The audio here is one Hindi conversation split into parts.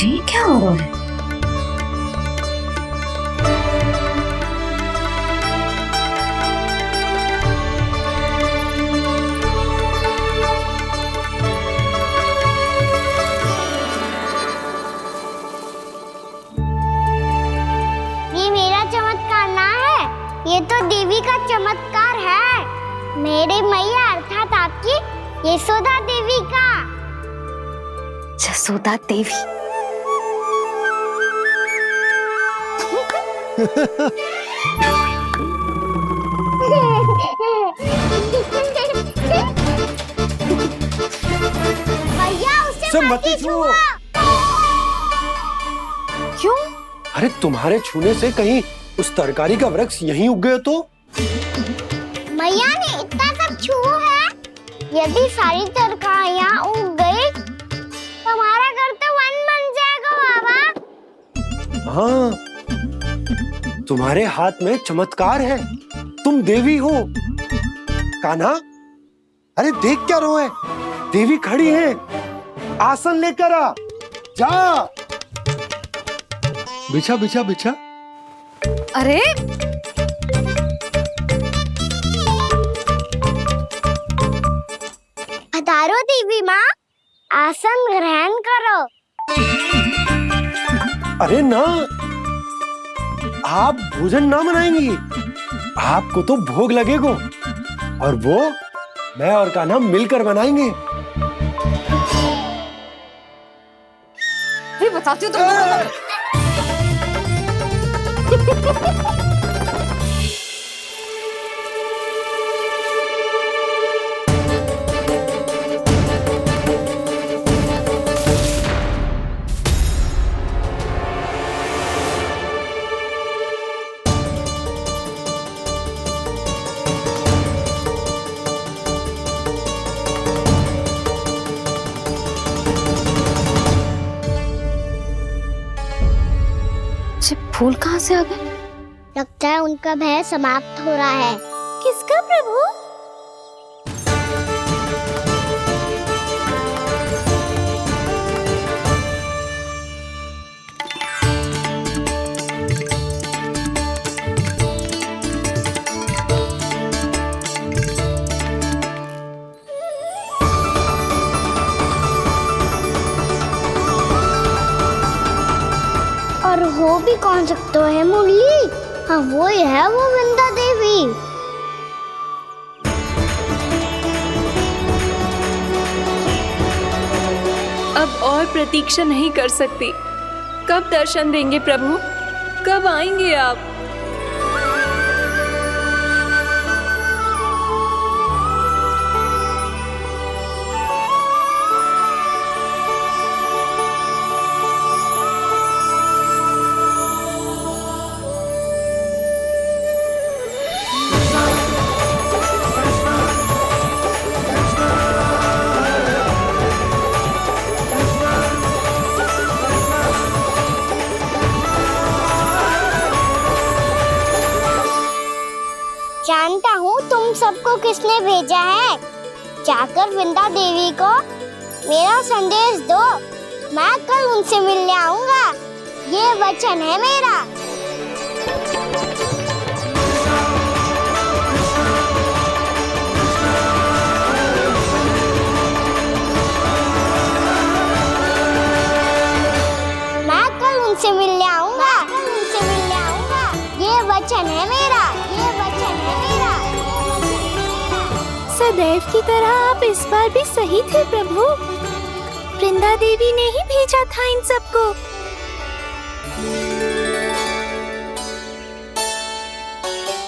ये क्या हो रहा है? ये मेरा चमत्कार ना है, ये तो देवी का चमत्कार है। मेरे मैया अर्थात आपकी यशोदा देवी का। जसोदा देवी। भैया उसे मत छुओ। क्यों? अरे तुम्हारे छूने से कहीं उस तरकारी का वृक्ष यहीं उग गए तो? मैया ने इतना सब छुआ है, यदि सारी तरकारियां उग गई तो हमारा घर तो वन बन जाएगा बाबा। हाँ, तुम्हारे हाथ में चमत्कार है, तुम देवी हो। कान्हा, अरे देख क्या रोए, देवी खड़ी है, आसन लेकर आ, जा। बिछा बिछा बिछा। अरे पधारो देवी माँ, आसन ग्रहण करो। अरे ना, आप भोजन ना मनाएंगी, आपको तो भोग लगेगा और वो मैं और कान्हा मिलकर बनाएंगे। बताती हूँ तुमको। फूल कहाँ से आ गए? लगता है उनका भय समाप्त हो रहा है। किसका प्रभु? और हो भी कौन सकता है मुरली? हाँ वो ही है, वो वृंदा देवी। अब और प्रतीक्षा नहीं कर सकती। कब दर्शन देंगे प्रभु? कब आएंगे आप? जानता हूँ तुम सबको किसने भेजा है। जाकर वृंदा देवी को मेरा संदेश दो, मैं कल उनसे मिलने आऊंगा, ये वचन है मेरा। मैं कल उनसे मिलने आऊंगा, ये वचन है मेरा, ये वचन है मेरा। सदैव की तरह आप इस बार भी सही थे प्रभु। वृंदा देवी ने ही भेजा था इन सबको।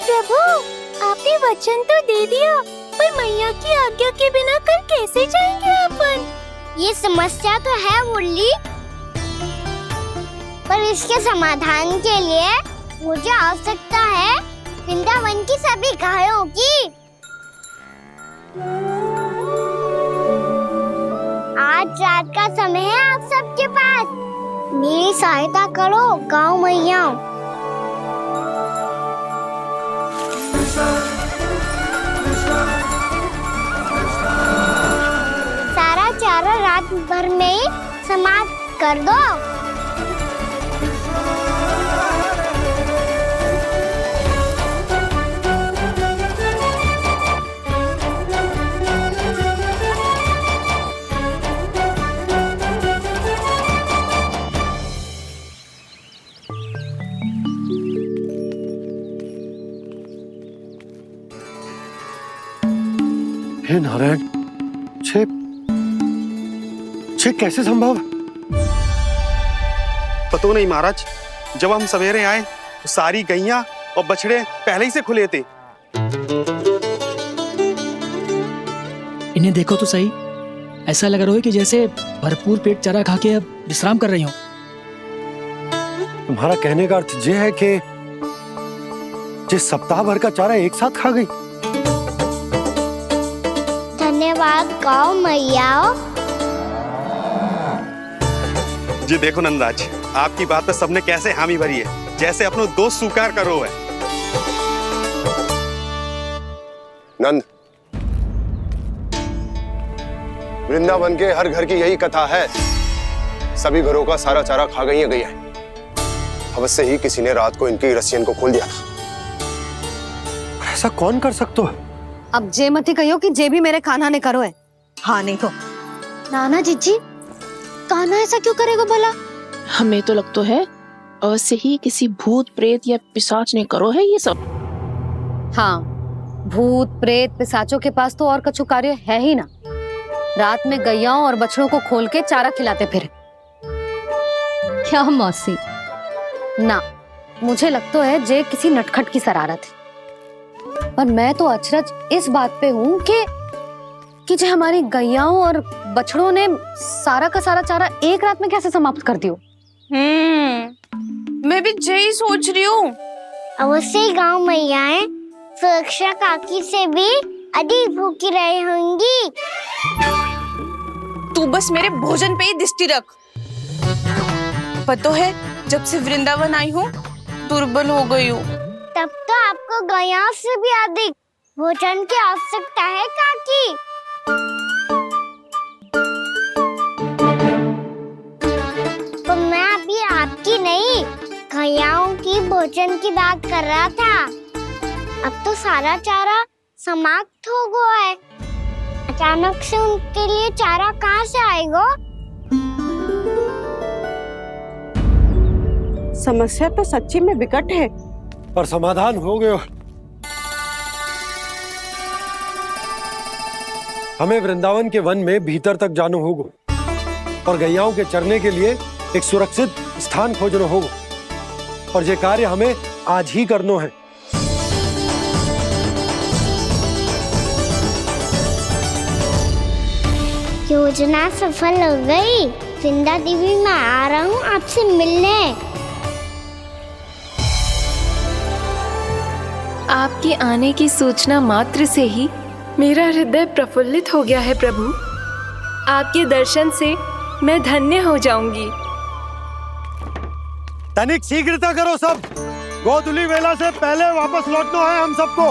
प्रभु, आपने वचन तो दे दिया, पर मैया की आज्ञा के बिना कल कैसे जाएंगे अपन? ये समस्या तो है मुरली, पर इसके समाधान के लिए मुझे आवश्यकता है वृंदावन की सभी गायों की। आज रात का समय है आप सबके पास, मेरी सहायता करो गाँव मैया। सारा चारा रात भर में ही समाप्त कर दो। हे नारायण, छे कैसे संभव? पता नहीं महाराज, जब हम सवेरे आए तो सारी गैया और बछड़े पहले ही से खुले थे। इन्हें देखो तो सही, ऐसा लग रहा है कि जैसे भरपूर पेट चारा खा के अब विश्राम कर रही हो। तुम्हारा कहने का अर्थ ये है कि जिस सप्ताह भर का चारा एक साथ खा गई। धन्यवाद गाँव मैया। जी देखो नंदराज, आपकी बात पे सबने कैसे हामी भरी है, जैसे अपनो दोस्त स्वीकार करो है। नंद, वृंदावन के हर घर की यही कथा है। सभी घरों का सारा चारा खा गई है गैया। अवश्य ही किसी ने रात को इनकी रस्सियन को खोल दिया था। ऐसा कौन कर सकता है? अब जे मती कहियो कि जे भी मेरे कान्हा ने करो है। हाँ नहीं तो नाना जीजी, कान्हा ऐसा क्यों करेगा भला? हमें तो लगता है अवश्य ही किसी भूत प्रेत या पिशाच ने करो है ये सब। हाँ, भूत प्रेत पिशाचों के पास तो और कछु कार्य है ही ना। रात में गैयाओं और बछड़ों को खोल के चारा खिलाते फिर। क्या मौसी? ना, मुझे लगता है जे किसी नटखट की शरारत है। पर मैं तो अचरज इस बात पे हूँ कि जो हमारी गैयाओं और बछड़ों ने सारा का सारा चारा एक रात में कैसे समाप्त कर दियो। मैं भी यही सोच रही हूँ। अवश्य ही गाँव मैयाएं सुरक्षा काकी से भी अधिक भूखी रही होंगी। तू बस मेरे भोजन पे ही दृष्टि रख। पता है, जब से वृंदावन आई हूँ दुर्बल हो गई हूँ। तब तो आपको गैया से भी अधिक भोजन की आवश्यकता है काकी। तो मैं अभी आपकी नहीं, गैयाओं की भोजन की बात कर रहा था। अब तो सारा चारा समाप्त हो गया है। अचानक से उनके लिए चारा कहाँ से आएगा? समस्या तो सच्ची में विकट है, पर समाधान हो गयो। हमें वृंदावन के वन में भीतर तक जाना होगा और गैयाओं के चरने के लिए एक सुरक्षित स्थान खोजना होगा, और ये कार्य हमें आज ही करना है। योजना सफल हो गई। वृंदा देवी, मैं आ रहा हूँ आपसे मिलने। आपके आने की सूचना मात्र से ही मेरा हृदय प्रफुल्लित हो गया है प्रभु। आपके दर्शन से मैं धन्य हो जाऊंगी। तनिक शीघ्रता करो सब, गोधुली वेला से पहले वापस लौटना है हम सबको।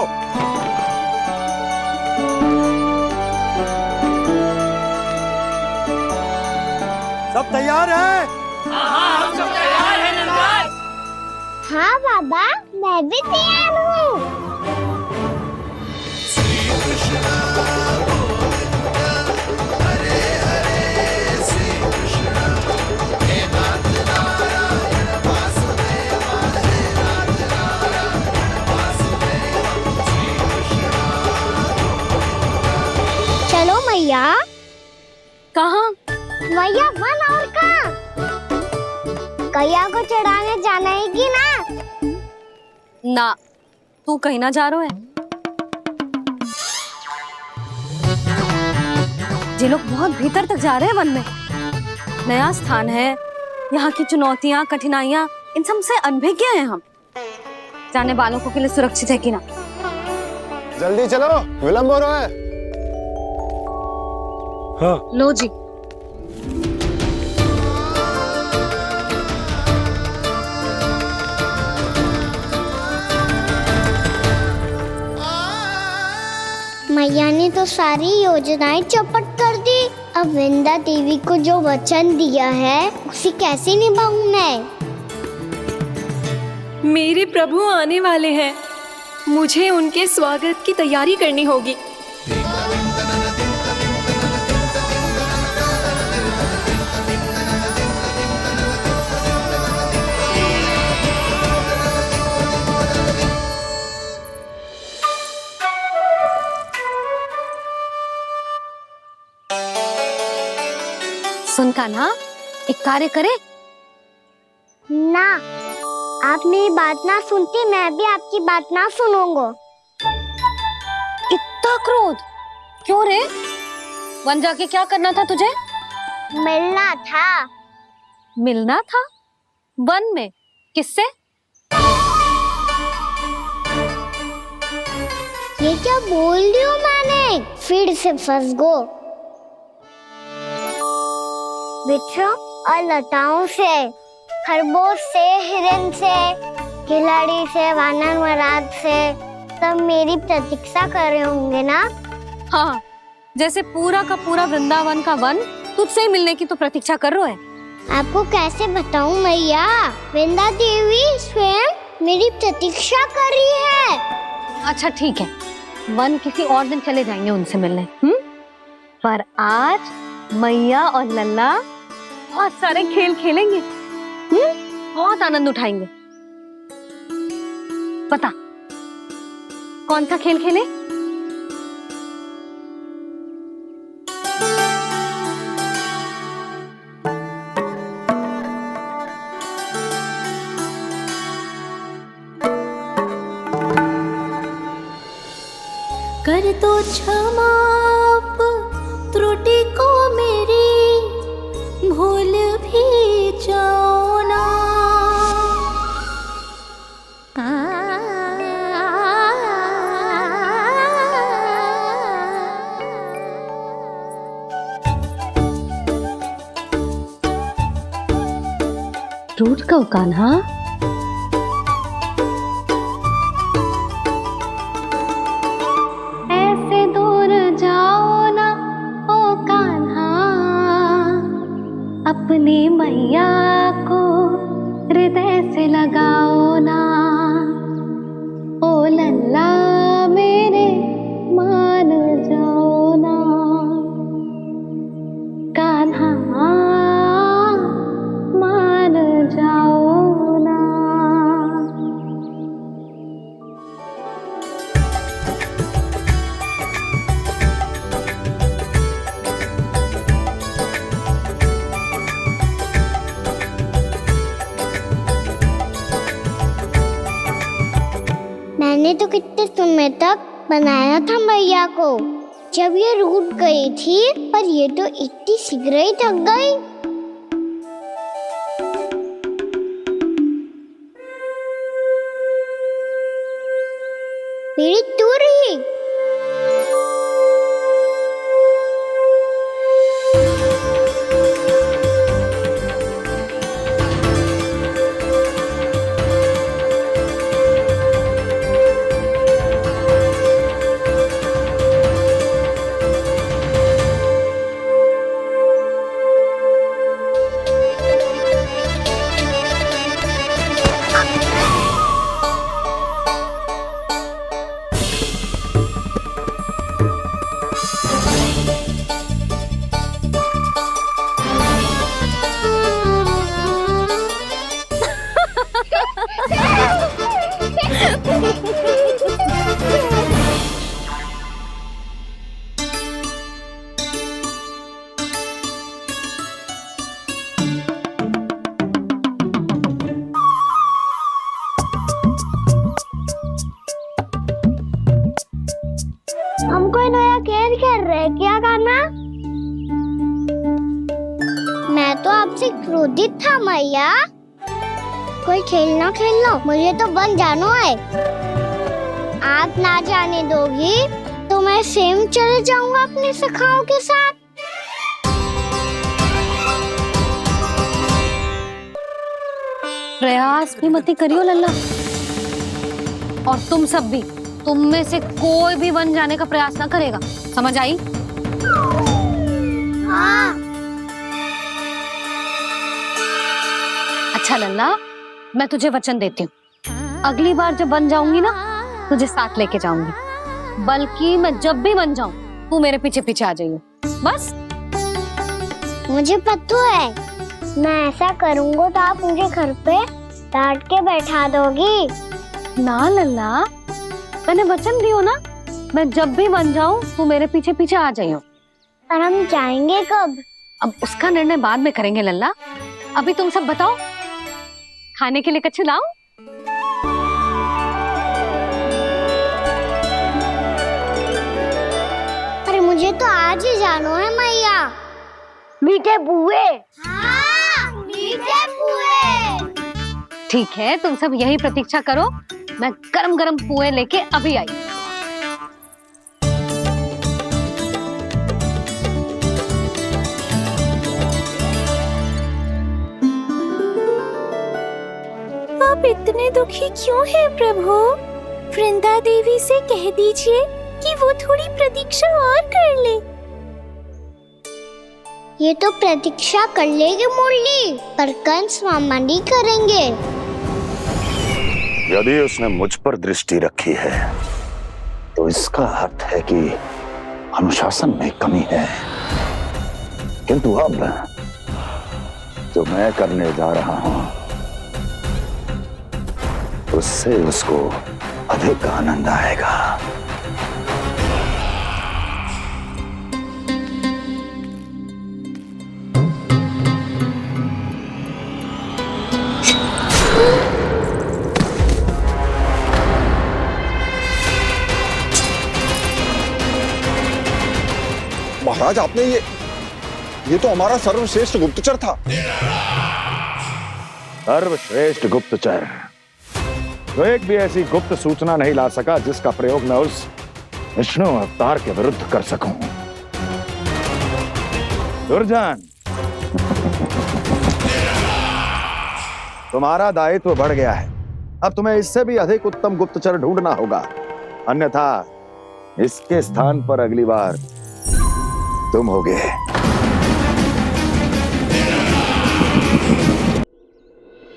सब तैयार है? हाँ, हम सब तैयार हैं नंदराज। हाँ बाबा, मैं भी तैयार हूँ। चलो मैया। कहाँ? मैया वन और कहाँ? गैया को चढ़ाने जाना है कि ना? ना, तू कहीं ना जा रहा है। ये लोग बहुत भीतर तक जा रहे हैं वन में। नया स्थान है, यहाँ की चुनौतियाँ, कठिनाइयाँ, इन सब से अनभिज्ञ हैं हम। जाने वालों के लिए सुरक्षित है कि ना? जल्दी चलो, विलंब हो रहा है। हाँ। लो जी। मैया ने तो सारी योजनाएं चौपट कर दी। अब वृंदा देवी को जो वचन दिया है उसे कैसे निभाऊं मैं? मेरे प्रभु आने वाले हैं, मुझे उनके स्वागत की तैयारी करनी होगी। सुन कान्हा, एक कार्य करे। ना, आप मेरी बात ना सुनती, मैं भी आपकी बात ना सुनूंगा। इतना क्रोध क्यों रे? वन जाके क्या करना था तुझे? मिलना था। मिलना था? वन में? किससे? ये क्या बोल रही हूँ मैंने? फिर से फंस गो। वृक्षों और लताओं से, खरगोश से, हिरन से, खिलाड़ी से, वानर महाराज से, सब मेरी प्रतीक्षा कर रहे होंगे ना? हाँ, जैसे पूरा का पूरा वृंदावन का वन तुझसे ही मिलने की तो प्रतीक्षा कर रहा है। आपको कैसे बताऊं मैया? वृंदा देवी स्वयं मेरी प्रतीक्षा कर रही है। अच्छा ठीक है, वन किसी और दिन चले जाएंगे उनसे मिलने। पर आज मैया और लल्ला बहुत सारे खेल खेलेंगे। बहुत आनंद उठाएंगे। पता कौन सा खेल खेले? कर दो क्षमा त्रुटि को मेरी, भूल भी जाओ ना। टूट गओ कान्हा? ऐसे दूर जाओ ना ओ कान्हा, अपनी मैया को हृदय से लगाओ ना। ओ लल्ला मेरे मान जाओ ना, कान्हा मान जाओ ना। मैंने तो कितने समय तक बनाया था मैया को, जब ये रूठ गई थी, पर ये तो इतनी शीघ्र ही थक गई। मेरी दूर ही। हमको नया खेल खेल रहे, क्या करना? मैं तो आपसे क्रोधित था मैया। कोई खेलना खेलना, मुझे तो बन जानो है। आप ना जाने दोगी तो मैं स्वयं चले जाऊंगा अपने सखाओं के साथ। प्रयास भी मत करियो लल्ला, और तुम सब भी, तुम में से कोई भी वन जाने का प्रयास ना करेगा, समझ आई? हाँ। अच्छा लल्ला, मैं तुझे वचन देती हूँ, अगली बार जब बन जाऊंगी ना, तुझे साथ लेके जाऊंगी। बल्कि मैं जब भी बन जाऊं, तू मेरे पीछे पीछे आ जाइयो, बस। मुझे पता है, मैं ऐसा करूंगा तो आप मुझे घर पे डांट के बैठा दोगी। ना लल्ला, मैंने वचन दियो ना, मैं जब भी बन जाऊं तू मेरे पीछे पीछे आ जाइयो। और हम जाएंगे कब? अब उसका निर्णय बाद में करेंगे लल्ला। अभी तुम सब बताओ, खाने के लिए कछु लाऊं? अरे मुझे तो आज ही जाना है मैया। मीठे पुए। हाँ, मीठे पुए। ठीक है, तुम सब यही प्रतीक्षा करो, मैं गरम गरम पुए लेके अभी आई। आप इतने दुखी क्यों हैं प्रभु? वृंदा देवी से कह दीजिए कि वो थोड़ी प्रतीक्षा और कर ले। ये तो प्रतीक्षा कर लेगी मुरली, पर कंस मामा नहीं करेंगे। यदि उसने मुझ पर दृष्टि रखी है तो इसका अर्थ है कि अनुशासन में कमी है। किंतु अब जो मैं करने जा रहा हूं उससे उसको अधिक आनंद आएगा। महाराज, आपने ये तो हमारा सर्वश्रेष्ठ गुप्तचर था। सर्वश्रेष्ठ गुप्तचर जो एक भी ऐसी गुप्त सूचना नहीं ला सका जिसका प्रयोग मैं उस विष्णु अवतार के विरुद्ध कर सकूं। दुर्जन, तुम्हारा दायित्व बढ़ गया है। अब तुम्हें इससे भी अधिक उत्तम गुप्तचर ढूंढना होगा, अन्यथा इसके स्थान पर अगली बार तुम होगे।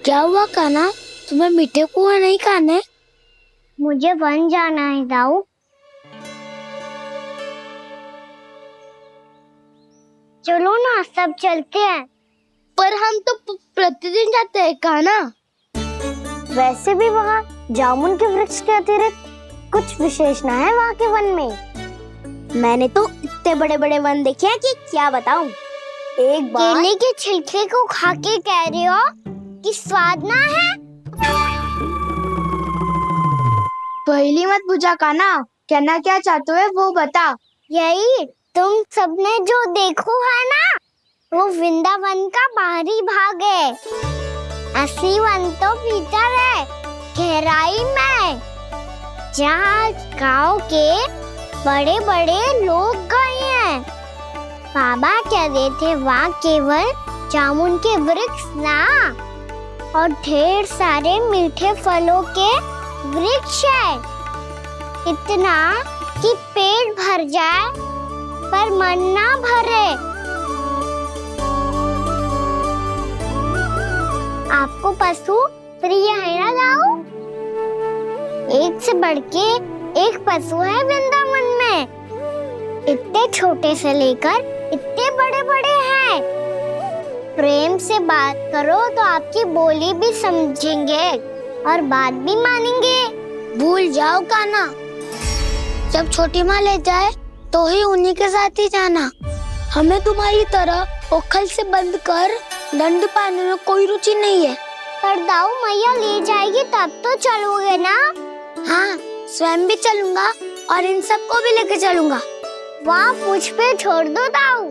क्या हुआ कान्हा, तुम्हें मीठे पुआ नहीं खाने? मुझे वन जाना है दाऊ। चलो ना, सब चलते हैं। पर हम तो प्रतिदिन जाते हैं कान्हा। वैसे भी वहाँ जामुन के वृक्ष के अतिरिक्त कुछ विशेष ना है वहाँ के वन में। मैंने तो इतने बड़े बड़े वन देखे हैं कि क्या बताऊं। एक बार केले के छिलके को खा के कह रहे हो कि स्वाद ना है? पहली मत पूछा कान्हा, कहना क्या चाहते हो वो बता। यही तुम सबने जो देखो है ना, वो वृंदावन का बाहरी भाग है। असली वन तो भीतर है, गहराई में, जहाँ गांव के बड़े बड़े लोग गए हैं। बाबा कह रहे थे वहाँ केवल जामुन के वृक्ष ना, और ढेर सारे मीठे फलों के वृक्ष है। इतना कि पेट भर जाए पर मन ना भरे। आपको पशु प्रिय है ना दाऊ? एक से बढ़ के एक पशु है वृंदावन में। इतने छोटे से लेकर इतने बड़े बड़े हैं। प्रेम से बात करो तो आपकी बोली भी समझेंगे और बात भी मानेंगे। भूल जाओ कान्हा, जब छोटी माँ ले जाए तो ही उन्हीं के साथ ही जाना। हमें तुम्हारी तरह ओखल से बंद कर दंड पाने में कोई रुचि नहीं है। पर दाऊ मैया ले जाएगी तब तो चलोगे ना? हाँ, स्वयं भी चलूंगा और इन सबको भी लेके चलूंगा। वहाँ मुझ पे छोड़ दो दाऊ।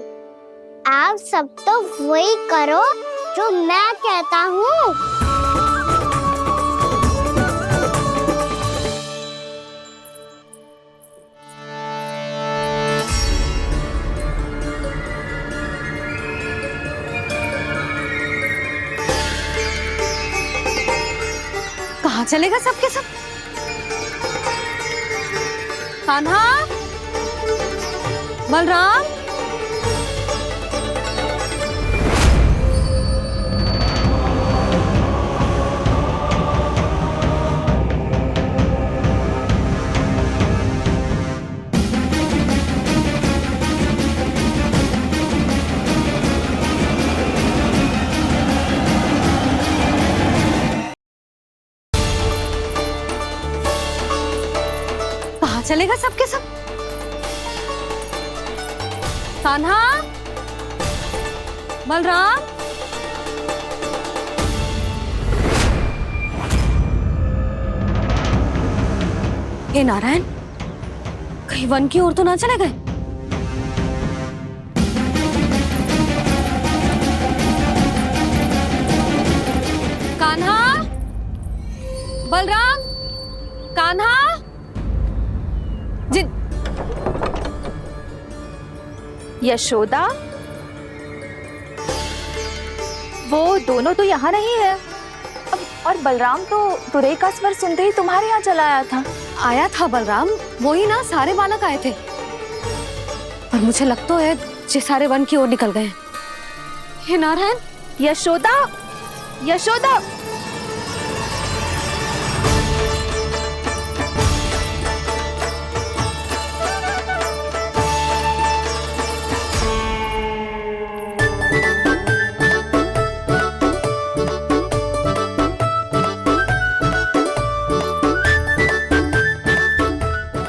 आप सब तो वही करो जो मैं कहता हूँ। कहाँ चलेगा सबके सब? कान्हा, बलराम, कहाँ चलेगा सबके सब? कान्हा, बलराम, हे नारायण, कहीं वन की ओर तो ना चले गए? कान्हा, बलराम, कान्हा, जिन यशोदा, वो दोनों तो यहाँ नहीं है। अब और बलराम तो तुरई का स्वर सुनते ही तुम्हारे यहाँ चला आया था। आया था बलराम, वही ना, सारे बालक आए थे। पर मुझे लगता है ये सारे वन की ओर निकल गए। हे नारायण, यशोदा, यशोदा,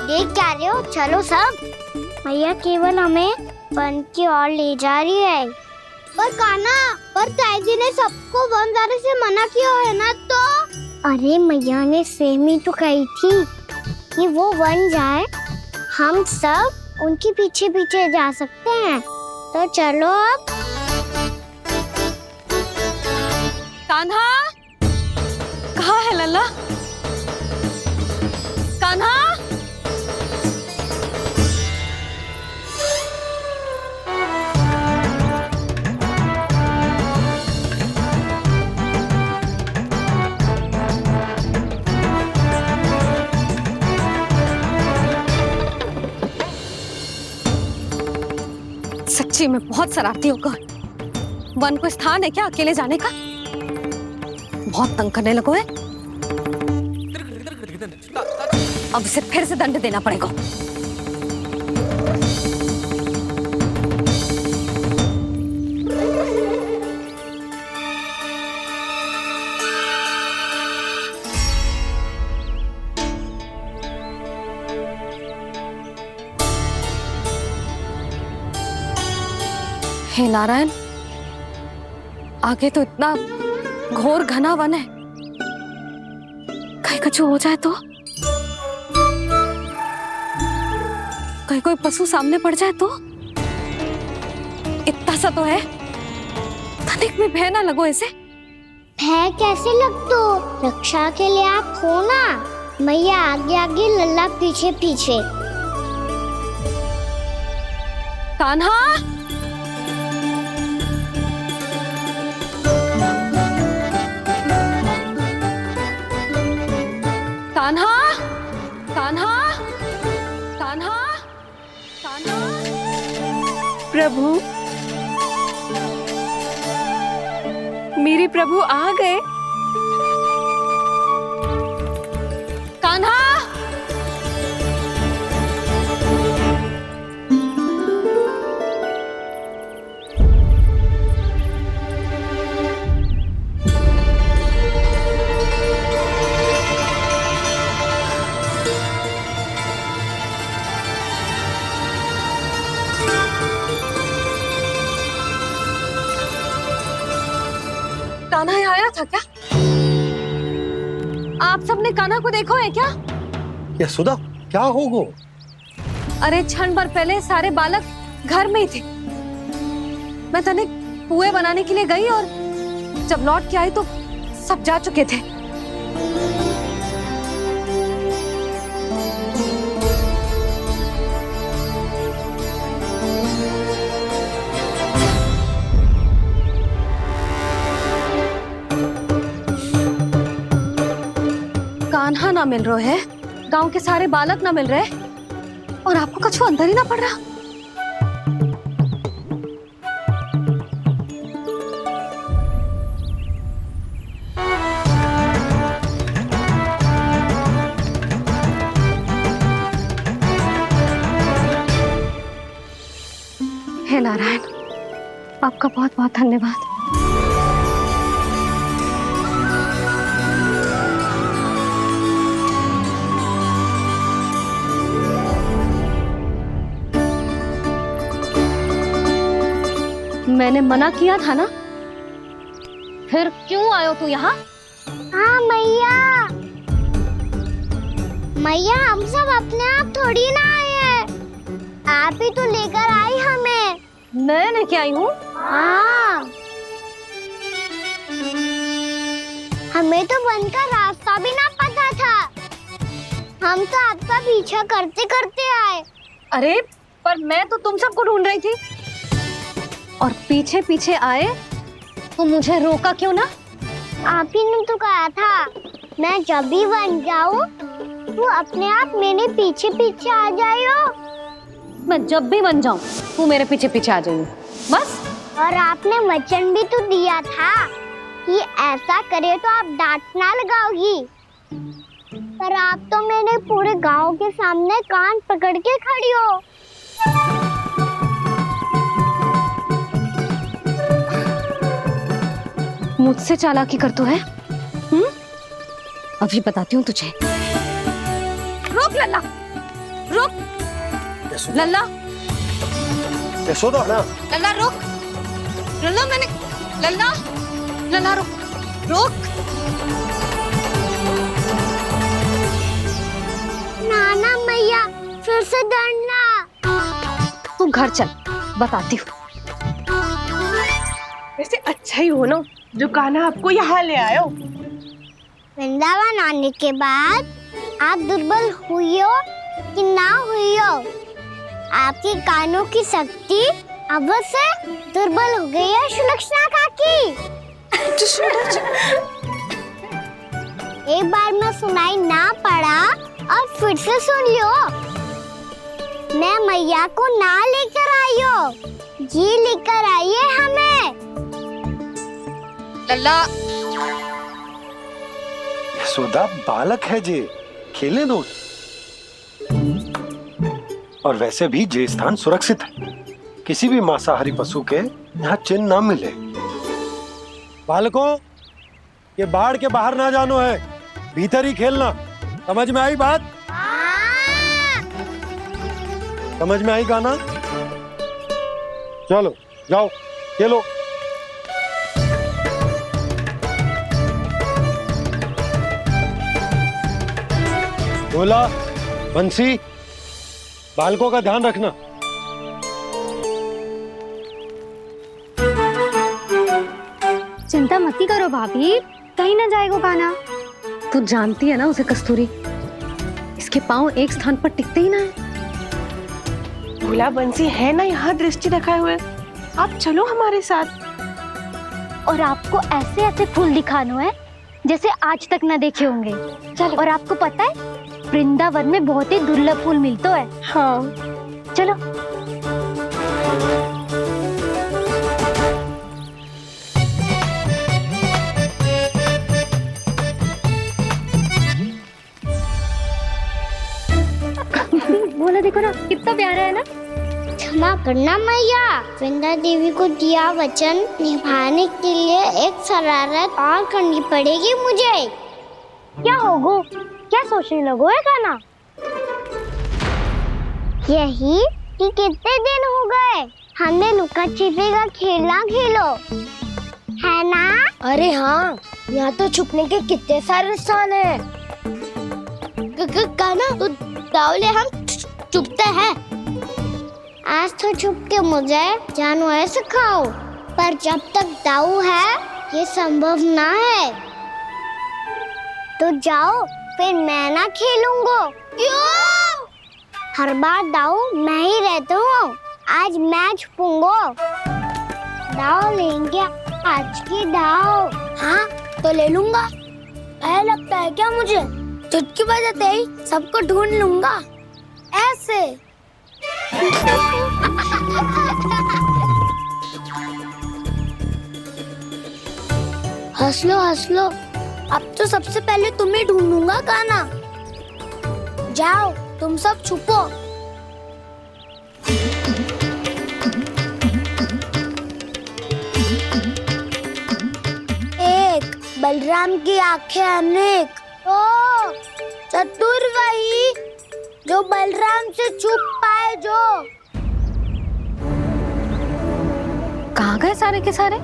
देख क्या रहे हो? चलो सब, मैया केवल हमें वन की ओर ले जा रही है। पर कान्हा, पर ताईजी ने सबको वन जाने से मना किया है ना। तो अरे मैया ने सेम ही तो कही थी कि वो वन जाए, हम सब उनके पीछे पीछे जा सकते हैं। तो चलो अब। कान्हा, कहाँ है लल्ला? कान्हा, सच्ची में बहुत शरारती होकर। वन को स्थान है क्या अकेले जाने का? बहुत तंग करने लगो है। अब इसे फिर से दंड देना पड़ेगा। हे नारायण, आगे तो इतना घोर घना वन है, कहीं कुछ हो जाए तो? कहीं कोई पशु सामने पड़ जाए तो? इतना सा तो है, तनिक में भय ना लगो इसे। भय कैसे लग तो? रक्षा के लिए आप हो ना। मैया आगे आगे, लल्ला पीछे पीछे। कान्हा, कान्हा, कान्हा, कान्हा, कान्हा। प्रभु, मेरे प्रभु आ गए। कान्हा, कान्हा यहाँ आया था क्या? आप सबने कान्हा को देखो है क्या? यशोदा, क्या होगो? अरे क्षण भर पहले सारे बालक घर में ही थे। मैं तनिक पुए बनाने के लिए गई और जब लौट के आई तो सब जा चुके थे। कान्हा ना मिल रहे है, गांव के सारे बालक ना मिल रहे, और आपको कछु अंदर ही ना पड़ रहा। हे नारायण, आपका बहुत बहुत धन्यवाद। मैंने मना किया था ना, फिर क्यों आयो तू यहाँ? हाँ मैया, मैया हम सब अपने आप थोड़ी ना आए हैं, आप ही तो लेकर आई हमें। मैं लेके आई हूँ? हाँ, हमें तो वन का रास्ता भी ना पता था, हम तो आपका पीछा करते करते आए। अरे पर मैं तो तुम सबको ढूंढ रही थी, और पीछे पीछे आए तो मुझे रोका क्यों ना? आप ही ने तो कहा था मैं जब भी बन जाऊं तू अपने आप मेरे पीछे पीछे आ जाइयो। मैं जब भी बन जाऊं तू मेरे पीछे पीछे आ जाइयो, बस। और आपने वचन भी तो दिया था कि ऐसा करे तो आप डांट ना लगाओगी, पर आप तो मेरे पूरे गांव के सामने कान पकड़ के खड़ी हो। मुझसे चालाकी कर तो है? अभी बताती हूँ तुझे। रुक लल्ला, रुक लल्ला, यशोदा ना। लल्ला रुक, लल्ला मैंने, लल्ला, लल्ला रुक, रुक। नाना मैया फिर से डरना। तू घर चल, बताती हूँ। वैसे अच्छा ही हो ना जो कान्हा आपको यहाँ ले आयो। वृंदावन आने के बाद आप दुर्बल हुई हो कि ना हुई हो, आपके कानों की शक्ति अब से दुर्बल हो गई है सुलक्षणा काकी। एक बार में सुनाई ना पड़ा और फिर से सुन लियो। मैं मैया को ना लेकर आई हो, जी लेकर आई है हमें। लल्ला, यशोदा बालक है जे, खेले दो। और वैसे भी जे स्थान सुरक्षित है, किसी भी मांसाहारी पशु के यहाँ चिन्ह ना मिले। बालकों, ये बाढ़ के बाहर ना जानो है, भीतर ही खेलना। समझ में आई बात? समझ में आई गाना? चलो जाओ खेलो। बोला बंसी, बालकों का ध्यान रखना। चिंता मत करो भाभी, कहीं ना जाएगा कान्हा। तू जानती है ना उसे कस्तूरी, इसके पांव एक स्थान पर टिकते ही ना है। भोला बंसी है ना यहाँ दृष्टि रखाए हुए, आप चलो हमारे साथ। और आपको ऐसे ऐसे फूल दिखानो है जैसे आज तक न देखे होंगे। चलो। और आपको पता है वृंदावन में बहुत ही दुर्लभ फूल मिलते हैं। हाँ चलो। बोला देखो ना कितना प्यारा है ना। क्षमा करना मैया, वृंदा देवी को दिया वचन निभाने के लिए एक शरारत और करनी पड़ेगी मुझे। क्या होगो, क्या सोचने लगो है कान्हा? यही कि कितने दिन हो गए हमने लुका छिपी का खेलना खेलो, है ना? अरे हाँ, यहाँ तो छुपने के कितने सारे स्थान है। कान्हा तो दावले हम छुपते हैं। आज तो छुप के मुझे जानवर सिखाओ, पर जब तक दाऊ है ये संभव ना है। तो जाओ, फिर मैं ना खेलूंगा। क्यों? हर बार दाऊ मैं ही रहता हूँ, आज मैं छुपूंगा। दाऊ लेंगे आज की दाऊ। हाँ तो ले लूंगा। ऐसा लगता है क्या मुझे? चुटकी बजाते ही सबको ढूंढ लूंगा ऐसे। हंस लो, अब तो सबसे पहले तुम्हें ढूंढूंगा कान्हा। जाओ तुम सब छुपो। एक, बलराम की आंखें अनेक। ओ, चतुर वही जो बलराम से छुप पाए जो। कहाँ गए सारे के सारे?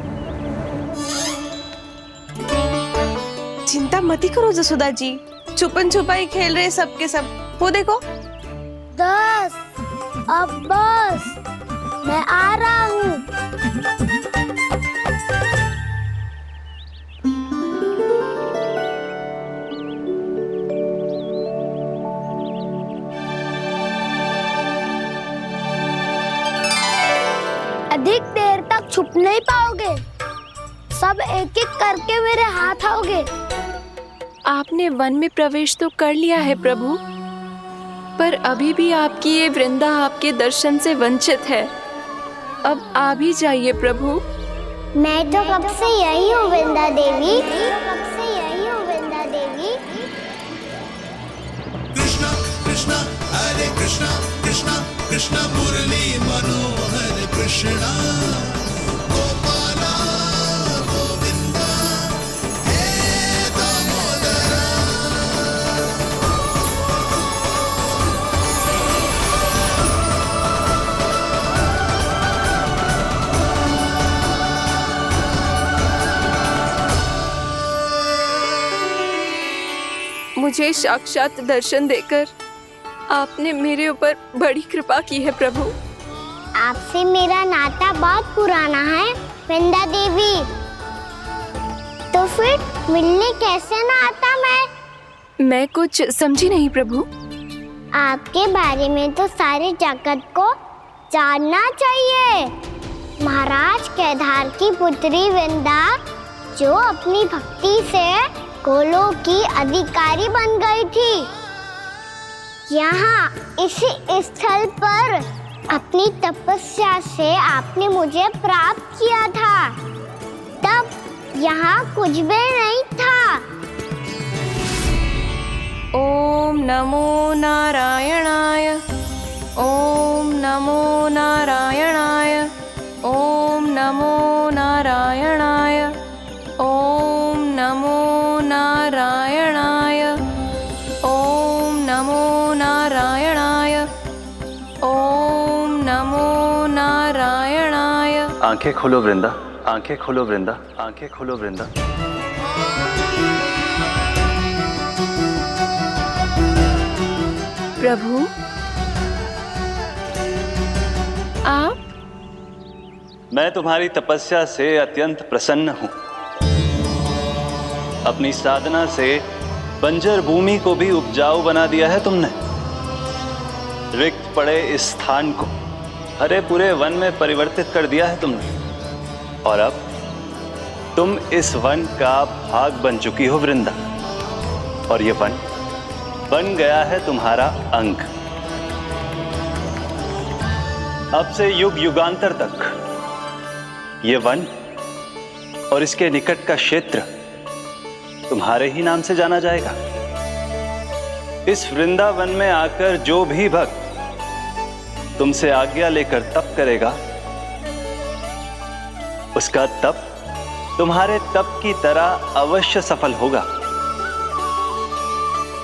चिंता मत ही करो जसोदा जी, छुपन छुपाई खेल रहे सब के सब। वो देखो। 10 अब बस, मैं आ रहा हूँ। अधिक देर तक छुप नहीं पाओगे, सब एक एक करके मेरे हाथ आओगे। आपने वन में प्रवेश तो कर लिया है प्रभु, पर अभी भी आपकी ये वृंदा आपके दर्शन से वंचित है। अब आ भी जाइए प्रभु। मैं तो कब से यही हूँ वृंदा देवी, कब से यही हूँ वृंदा देवी। कृष्णा कृष्णा हरे कृष्णा, कृष्णा कृष्णा मुरली मनोहर कृष्णा, गोपाला गोविंदा हे दामोदरा। मुझे साक्षात दर्शन देकर आपने मेरे ऊपर बड़ी कृपा की है प्रभु। आपसे मेरा नाता बहुत पुराना है वृंदा देवी, तो फिर मिलने कैसे ना आता मैं कुछ समझी नहीं प्रभु। आपके बारे में तो सारे जगत को जानना चाहिए। महाराज केदार की पुत्री वृंदा, जो अपनी भक्ति से गोलों की अधिकारी बन गई थी, यहाँ इसी स्थल पर अपनी तपस्या से आपने मुझे प्राप्त किया था। तब यहाँ कुछ भी नहीं था। ओम नमो नारायणाय, ओम नमो नारायणाय, ओम नमो नारायणाय, ओम नमो नारायणाय, ओम नमो नारायणाय, ओम नमो नारायणाय। आंखें खोलो वृंदा, आंखें खोलो वृंदा, आंखें खोलो वृंदा। प्रभु आप? मैं तुम्हारी तपस्या से अत्यंत प्रसन्न हूं। अपनी साधना से बंजर भूमि को भी उपजाऊ बना दिया है तुमने। रिक्त पड़े इस स्थान को हरे पूरे वन में परिवर्तित कर दिया है तुमने, और अब तुम इस वन का भाग बन चुकी हो वृंदा, और ये वन बन गया है तुम्हारा अंग। अब से युग युगांतर तक ये वन और इसके निकट का क्षेत्र तुम्हारे ही नाम से जाना जाएगा। इस वृंदावन में आकर जो भी भक्त तुमसे आज्ञा लेकर तप करेगा, उसका तप तुम्हारे तप की तरह अवश्य सफल होगा।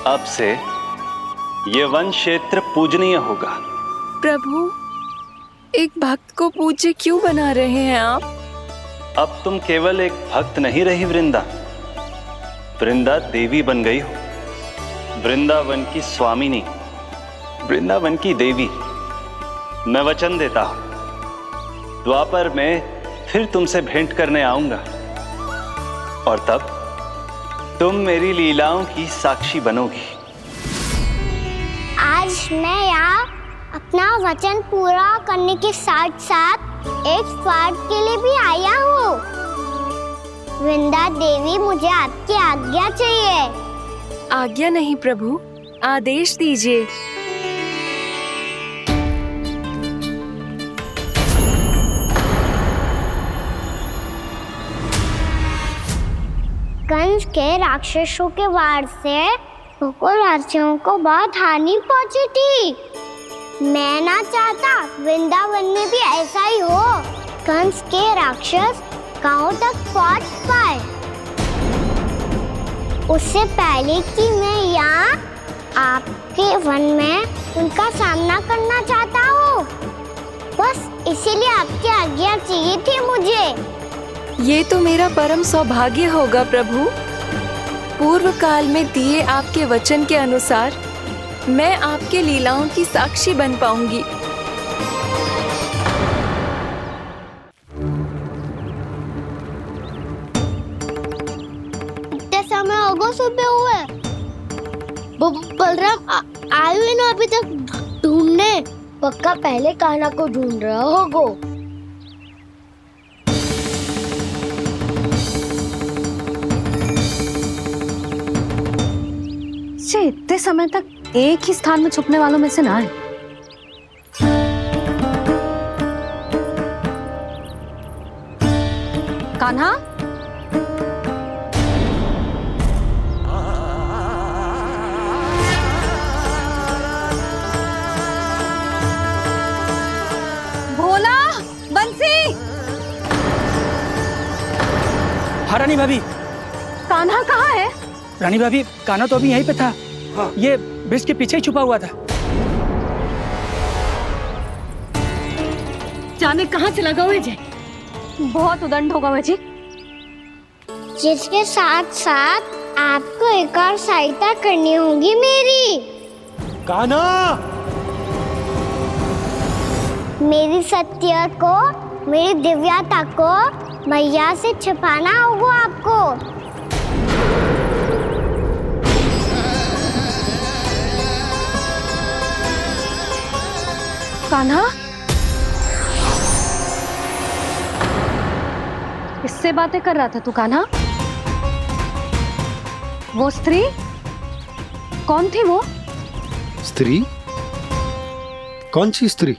अब से ये वन क्षेत्र पूजनीय होगा। प्रभु, एक भक्त को पूज्य क्यों बना रहे हैं आप? अब तुम केवल एक भक्त नहीं रही वृंदा, वृंदा देवी बन गई हो। वृंदावन की स्वामिनी, वृंदावन की देवी। मैं वचन देता हूं, द्वापर में फिर तुमसे भेंट करने आऊंगा, और तब तुम मेरी लीलाओं की साक्षी बनोगी। आज मैं यहाँ अपना वचन पूरा करने के साथ साथ एक स्वार्थ के लिए भी आया हूँ। वृंदा देवी, मुझे आपकी आज्ञा चाहिए। आज्ञा नहीं प्रभु, आदेश दीजिए। कंस के राक्षसों के वार से गोकुलवासियों को बहुत हानि पहुंची थी। मैं ना चाहता वृंदावन में भी ऐसा ही हो। कंस के राक्षस गांव तक पहुंच पाए, उससे पहले कि मैं यहाँ आपके वन में उनका सामना करना चाहता हूँ। बस इसीलिए आपकी आज्ञा चाहिए थी मुझे। ये तो मेरा परम सौभाग्य होगा प्रभु। पूर्व काल में दिए आपके वचन के अनुसार मैं आपके लीलाओं की साक्षी बन पाऊंगी। इतने समय होगा सुबह हुए, बलराम आए हुए ना अभी तक ढूंढने। पक्का पहले कान्हा को ढूंढ रहा होगा। इतने समय तक एक ही स्थान में छुपने वालों में से ना है। कान्हा, भोला, बंसी। हाँ रानी भाभी। कान्हा कहाँ है? रानी भाभी, कान्हा तो अभी यहीं पे था। हाँ। ये ब्रिज के पीछे ही छुपा हुआ था। जाने कहाँ चला गया है? बहुत उदंड होगा वह जी। जिसके साथ साथ आपको एक और सहायता करनी होगी मेरी। कान्हा, मेरी सत्य को, मेरी दिव्यता को मैया से छिपाना होगा आपको। कान्हा, इससे बातें कर रहा था तू कान्हा? वो स्त्री कौन थी? वो स्त्री? कौन सी स्त्री?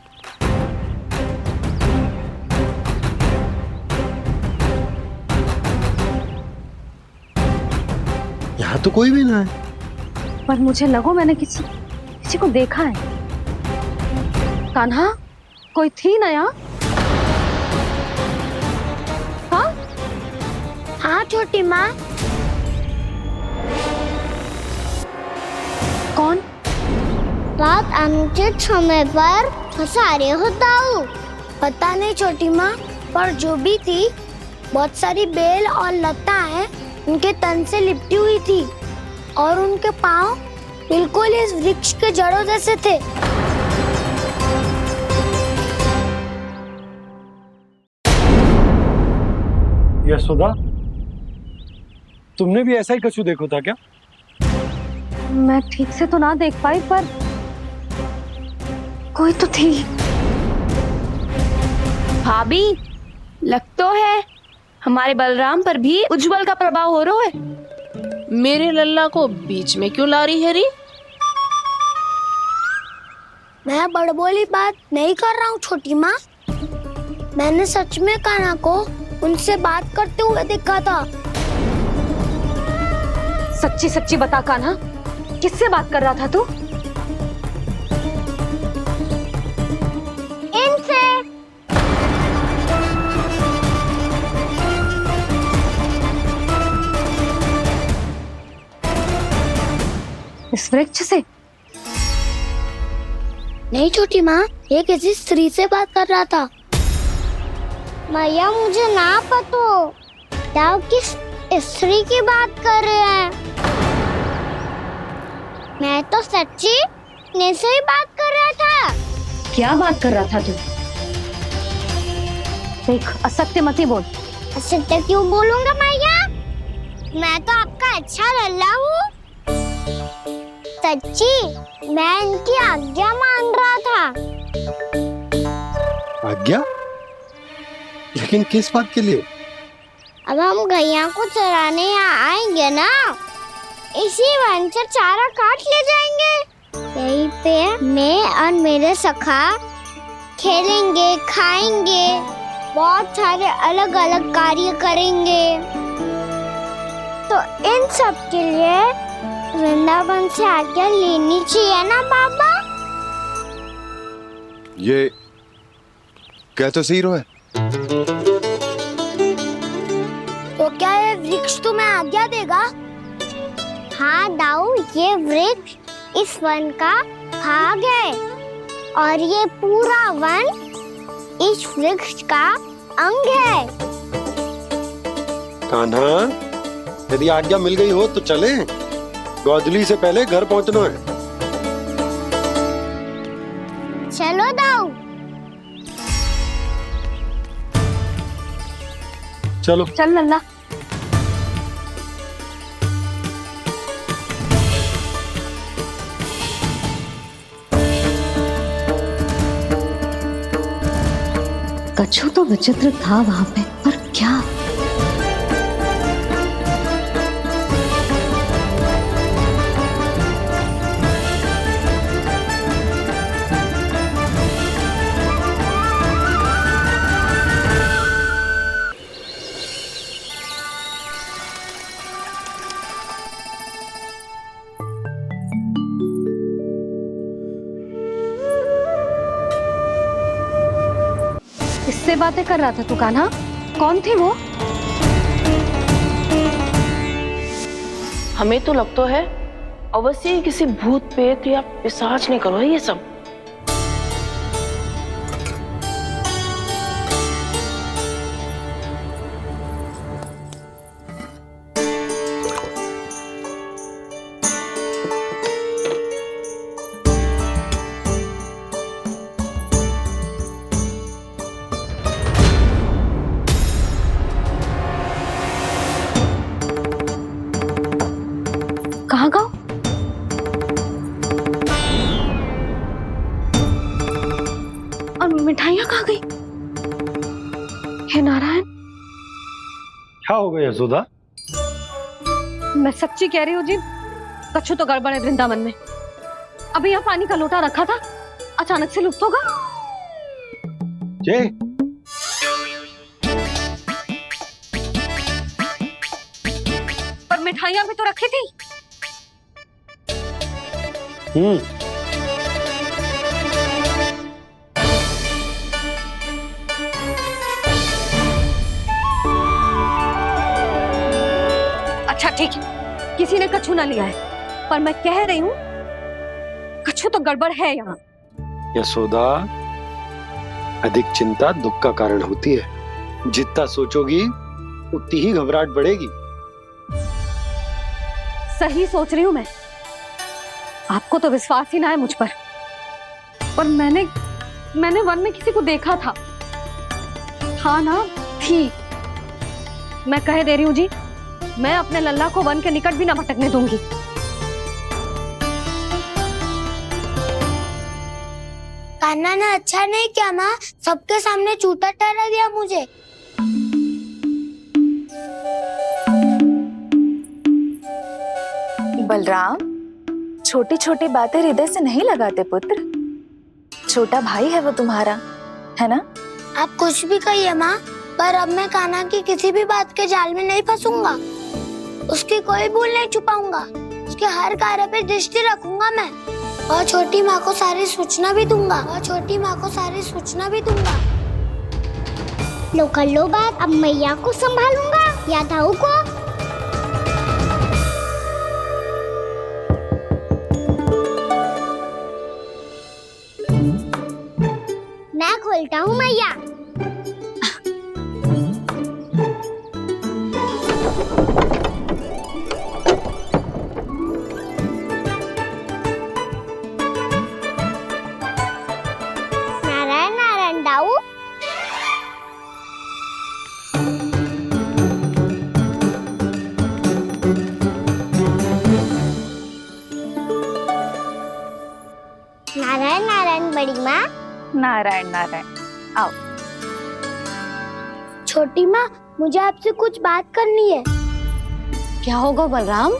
यहाँ तो कोई भी ना है। पर मुझे लगो मैंने किसी को देखा है। कान्हा, कोई थी ना यहाँ? हाँ? हाँ छोटी माँ। कौन? रात अनुचित समय पर फंसारे होता हूँ। पता नहीं छोटी माँ, पर जो भी थी, बहुत सारी बेल और लताएं उनके तन से लिपटी हुई थी और उनके पाँव बिल्कुल इस वृक्ष के जड़ों जैसे थे। यशोदा, तुमने भी ऐसा ही कछु देखा था क्या? मैं ठीक से तो ना देख पाई, पर कोई तो थी। भाभी, लग तो है हमारे बलराम पर भी उज्जवल का प्रभाव हो रहा है। मेरे लल्ला को बीच में क्यों ला रही है री? मैं बड़बोली बात नहीं कर रहा हूँ छोटी माँ। मैंने सच में कान्हा को उनसे बात करते हुए देखा था। सच्ची सच्ची बता कान्हा, किससे बात कर रहा था तू? इनसे। इस वृक्ष से? नहीं छोटी माँ, ये किसी स्त्री से बात कर रहा था। मैया मुझे ना पतो क्या किस स्त्री की बात कर रहे हैं। मैं तो सच्ची ने से ही बात कर रहा था। क्या बात कर रहा था तू? देख, असत्य मत ही बोल। असत्य क्यों बोलूंगा मैया? मैं तो आपका अच्छा लल्ला हूँ। सच्ची मैं इनकी आज्ञा मान रहा था। आज्ञा? लेकिन किस बात के लिए? अब हम गैया को चराने यहाँ आएंगे ना, इसी वन से चारा काट ले जाएंगे। यहीं पे मैं और मेरे सखा खेलेंगे, खाएंगे, बहुत सारे अलग अलग कार्य करेंगे। तो इन सब के लिए वृंदावन से आज्ञा लेनी चाहिए ना बाबा? ये कह तो सही रहा है। तो क्या ये वृक्ष तुम्हें आज्ञा देगा? हाँ दाऊ, ये वृक्ष इस वन का भाग है और ये पूरा वन इस वृक्ष का अंग है। कान्हा, यदि आज्ञा मिल गई हो तो चलें। गोधूली से पहले घर पहुंचना है। चलो दाऊ। चलो चल लल्ला। कछु तो विचित्र था वहां पे, पर क्या? किससे बातें कर रहा था तू कान्हा? कौन थे वो? हमें तो लगता है अवश्य ही किसी भूत प्रेत या पिशाच ने करो ये सब। कहाँ गए? और मिठाइयाँ कहाँ गई? हे नारायण! क्या हो गया यशोदा? मैं सच्ची कह रही हूँ जी, कछु तो गड़बड़ है वृंदावन में। अभी यहाँ पानी का लोटा रखा था, अचानक से लुप्त होगा। जय, पर मिठाइयाँ भी तो रखी थी। अच्छा ठीक है, किसी ने कछु ना लिया है, पर मैं कह रही हूँ कछु तो गड़बड़ है यहाँ। यशोदा, अधिक चिंता दुख का कारण होती है। जितना सोचोगी उतनी ही घबराहट बढ़ेगी। सही सोच रही हूँ मैं। आपको तो विश्वास ही ना है मुझ पर मैंने वन में किसी को देखा था। हाँ ना, थी। मैं कह दे रही हूँ जी, मैं अपने लल्ला को वन के निकट भी ना भटकने दूंगी। कान्हा ने अच्छा नहीं किया माँ, सबके सामने झूठा ठहरा दिया मुझे। बलराम, छोटी छोटी बातें हृदय से नहीं लगाते पुत्र। छोटा भाई है वो तुम्हारा, है ना? आप कुछ भी कहिए माँ, पर अब मैं कान्हा की किसी भी बात के जाल में नहीं फंसूंगा। उसकी कोई भूल नहीं छुपाऊंगा। उसके हर कार्य पे दृष्टि रखूंगा मैं, और छोटी माँ को सारी सूचना भी दूंगा। लो कर लो बात, अब मैया को संभालूंगा या दाऊ को। मैं खोलता हूँ मैया। नारायण नारायण दाऊ। नारायण नारायण बड़ी माँ। नारायण नारायण, आओ। छोटी माँ, मुझे आपसे कुछ बात करनी है। क्या होगा बलराम?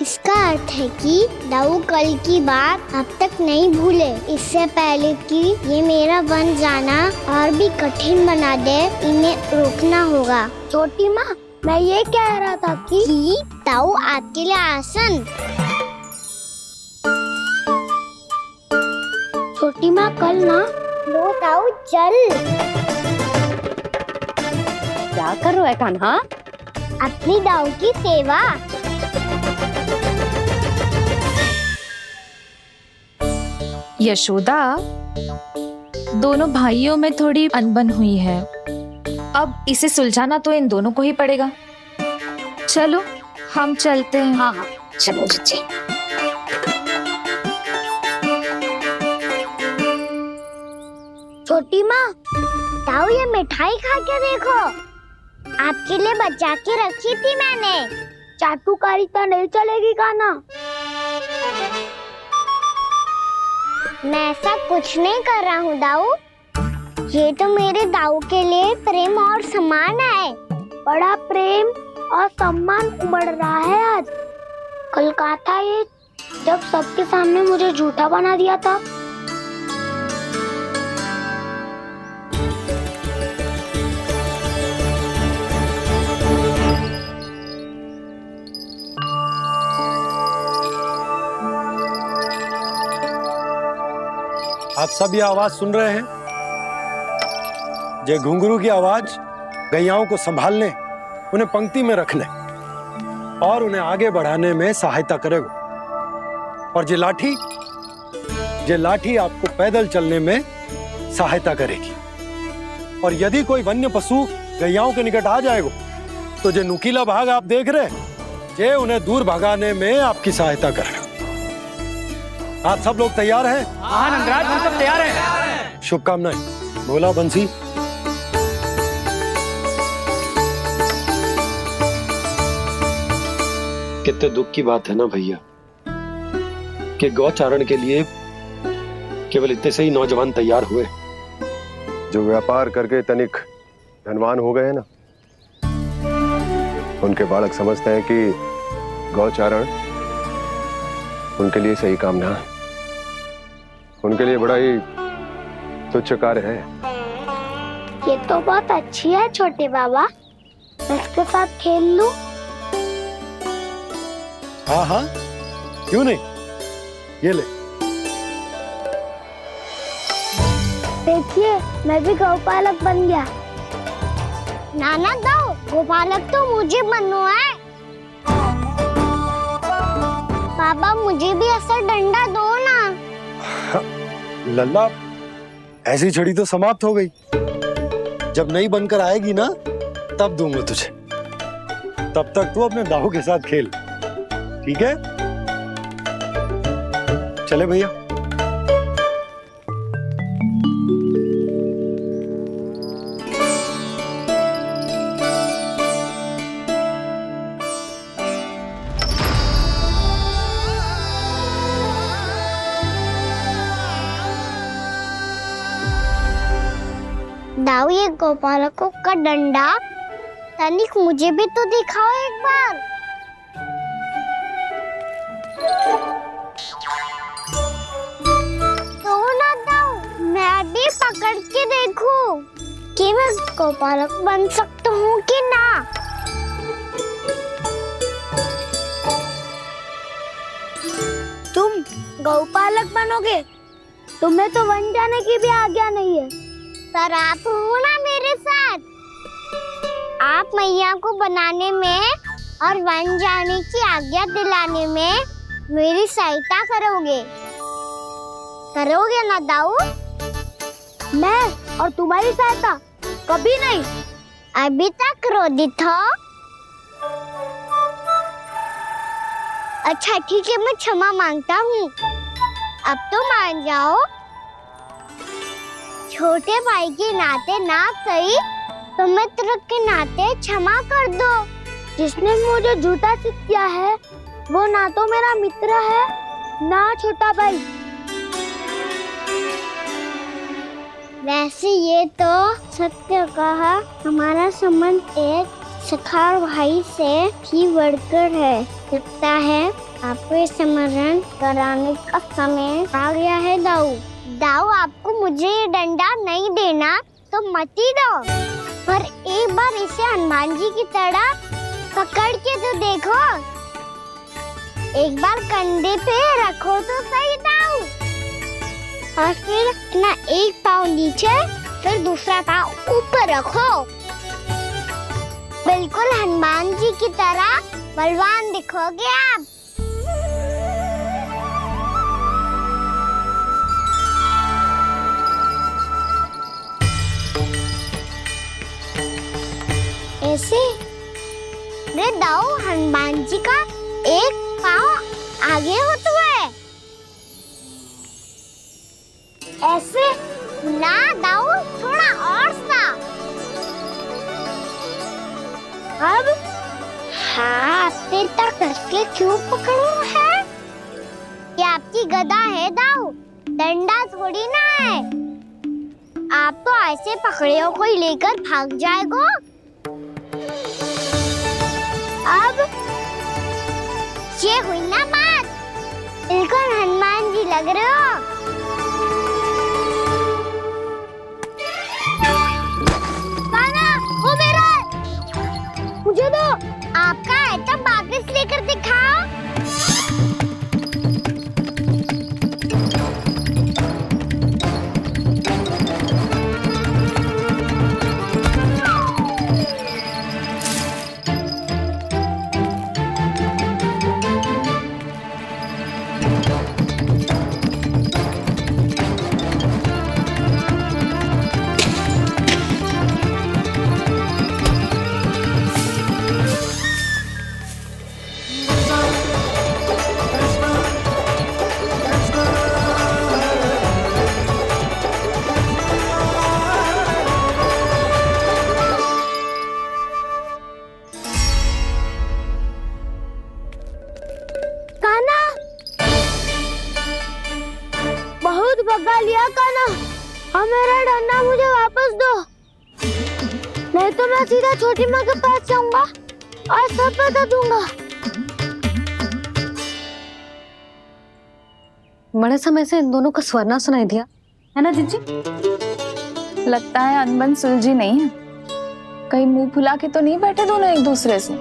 इसका अर्थ है कि दाऊ कल की बात अब तक नहीं भूले। इससे पहले कि ये मेरा वन जाना और भी कठिन बना दे, इन्हें रोकना होगा। छोटी माँ, मैं ये कह रहा था कि दाऊ आपके लिए आसन। छोटी माँ, कल ना लो दाऊ चल। क्या कर रहा है कान्हा? अपनी दाऊ की सेवा। यशोदा, दोनों भाइयों में थोड़ी अनबन हुई है। अब इसे सुलझाना तो इन दोनों को ही पड़ेगा। चलो हम चलते हैं। हाँ हाँ चलो जी। छोटी माँ, ताऊ ये मिठाई खा के देखो, आपके लिए बचा के रखी थी मैंने। चाटुकारिता नहीं चलेगी कान्हा। मैं ऐसा कुछ नहीं कर रहा हूँ दाऊ। ये तो मेरे दाऊ के लिए प्रेम और सम्मान है। बड़ा प्रेम और सम्मान उमड़ रहा है आज। कल कहा था ये, जब सबके सामने मुझे झूठा बना दिया था। आप सब ये आवाज सुन रहे हैं? ये घुंघरू की आवाज गैयाओं को संभालने, उन्हें पंक्ति में रखने और उन्हें आगे बढ़ाने में सहायता करेगा। और ये लाठी आपको पैदल चलने में सहायता करेगी। और यदि कोई वन्य पशु गैयाओं के निकट आ जाएगा तो जो नुकीला भाग आप देख रहे हैं, ये उन्हें दूर भगाने में आपकी सहायता करेगा। आप सब लोग तैयार हैं? हाँ नंदराज, हम सब तैयार हैं। शुभकामनाएं। बोला बंसी। कितने दुख की बात है ना भैया कि गौचारण के लिए केवल इतने से ही नौजवान तैयार हुए। जो व्यापार करके तनिक धनवान हो गए हैं ना, उनके बालक समझते हैं कि गौचारण उनके लिए सही काम ना है। उनके लिए बड़ा ही तुच्छ कार्य है। ये तो बहुत अच्छी है छोटे बाबा, मैं इसके साथ खेल लूं? हाँ हाँ क्यों नहीं, ये ले। देखिए मैं भी गौपालक बन गया। नाना दाऊ, गौपालक तो मुझे बनना है। बाबा मुझे भी ऐसा डंडा दो ना। लल्ला, ऐसी छड़ी तो समाप्त हो गई। जब नई बनकर आएगी ना तब दूंगा तुझे। तब तक तू अपने दाऊ के साथ खेल, ठीक है? चले भैया। दाऊ, ये गोपालकों का डंडा तनिक मुझे भी तो दिखाओ एक बार। तो ना दाऊ, मैं भी पकड़ के देखूं कि मैं गोपालक बन सकता हूँ कि ना। तुम गौपालक बनोगे? तुम्हें तो वन जाने की भी आज्ञा नहीं है। सर आप हो ना मेरे साथ। आप मैया को बनाने में और वन जाने की आज्ञा दिलाने में मेरी सहायता करोगे ना दाऊ? मैं और तुम्हारी सहायता कभी नहीं। अभी तक क्रोधित हो? अच्छा ठीक है, मैं क्षमा मांगता हूँ। अब तो मान जाओ। छोटे भाई के नाते ना सही तो मित्र के नाते क्षमा कर दो। जिसने मुझे झूठा सिद्ध किया है वो ना तो मेरा मित्र है ना छोटा भाई। वैसे ये तो सत्य कहा, हमारा संबंध एक सखार भाई से भी बढ़कर है। लगता है आपको स्मरण कराने का समय आ गया है दाऊ। दाऊ, आपको मुझे ये डंडा नहीं देना तो मत ही दो, पर एक बार इसे हनुमान जी की तरह पकड़ के तो देखो। एक बार कंधे पे रखो तो सही दाऊ, और फिर अपना एक पाँव नीचे फिर दूसरा पाँव ऊपर रखो। बिल्कुल हनुमान जी की तरह बलवान दिखोगे आप। ऐसे? रे दाऊ, हनुमान जी का एक पाँव आगे होता है। ऐसे ना दाऊ, थोड़ा और सा। अब हाथ पे तक कसके क्यों पकड़ो है? ये आपकी गदा है दाऊ, डंडा थोड़ी ना है। आप तो ऐसे पकड़े हो कोई लेकर भाग जाएगा। अब ये हुई ना बात, बिल्कुल हनुमान जी लग रहे हो। कान्हा, वो मेरा, मुझे दो। आपका आइटम वापस लेकर दिखाओ। बहुत भगा लिया कान्हा, अब मेरा डंडा मुझे वापस दो, नहीं तो मैं सीधा छोटी माँ के पास जाऊंगा और सब बता दूंगा। बड़े समय से इन दोनों का स्वर ना सुनाई दिया, है ना जीजी? लगता है अनबन सुलझी नहीं है। कहीं मुंह फुला के तो नहीं बैठे दोनों एक दूसरे से।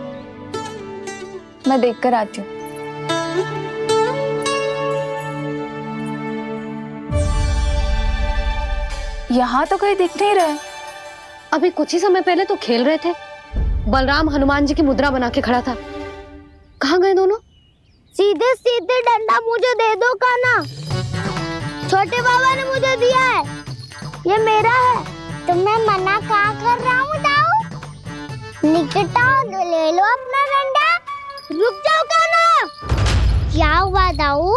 मैं देख कर आती हूँ। यहाँ तो कहीं दिख नहीं रहा। अभी कुछ ही समय पहले तो खेल रहे थे। बलराम हनुमान जी की मुद्रा बना के खड़ा था। कहाँ गए दोनों? सीधे सीधे डंडा मुझे दे दो कान्हा, छोटे बाबा ने मुझे दिया है, ये मेरा है। तो मैं मना कहाँ कर रहा हूँ दाऊ? निकट आओ, ले लो अपना डंडा। रुक जाओ कान्हा। क्या हुआ दाऊ,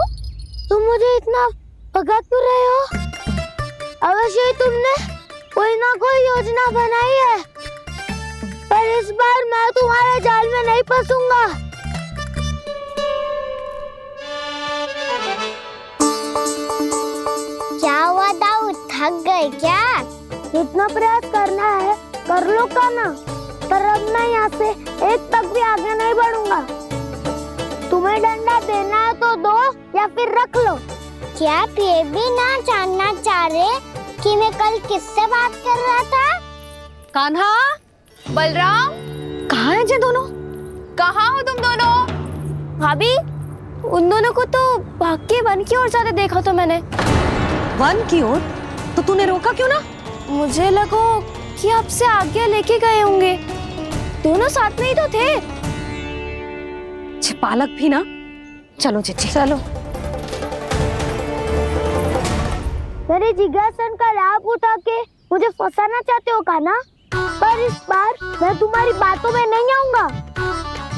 तुम मुझे इतना भगा क्यों रहे हो? अवश्य ही तुमने कोई ना कोई योजना बनाई है, पर इस बार मैं तुम्हारे जाल में नहीं फंसूंगा। क्या हुआ दाऊ, थक गए क्या? इतना प्रयास करना है कर लो कान्हा, पर अब मैं यहाँ से एक तक भी आगे नहीं बढ़ूंगा। तुम्हें डंडा देना है तो दो या फिर रख लो। क्या आप ये भी ना जानना चाह रहे कि मैं कल किससे बात कर रहा था? कान्हा, बलराम, कहाँ हैं ये दोनों? कहाँ हो तुम दोनों? भाभी, उन दोनों को तो भाग के वन की ओर जाते देखा तो मैंने। वन की ओर? तो तूने रोका क्यों ना? मुझे लगा कि आपसे आगे लेके गए होंगे, दोनों साथ में ही तो थे। छिपालक भी ना। चलो जीजी, चलो। मेरे जिज्ञासन का लाभ उठा के मुझे फंसाना चाहते हो कान्हा, पर इस बार मैं तुम्हारी बातों में नहीं आऊंगा।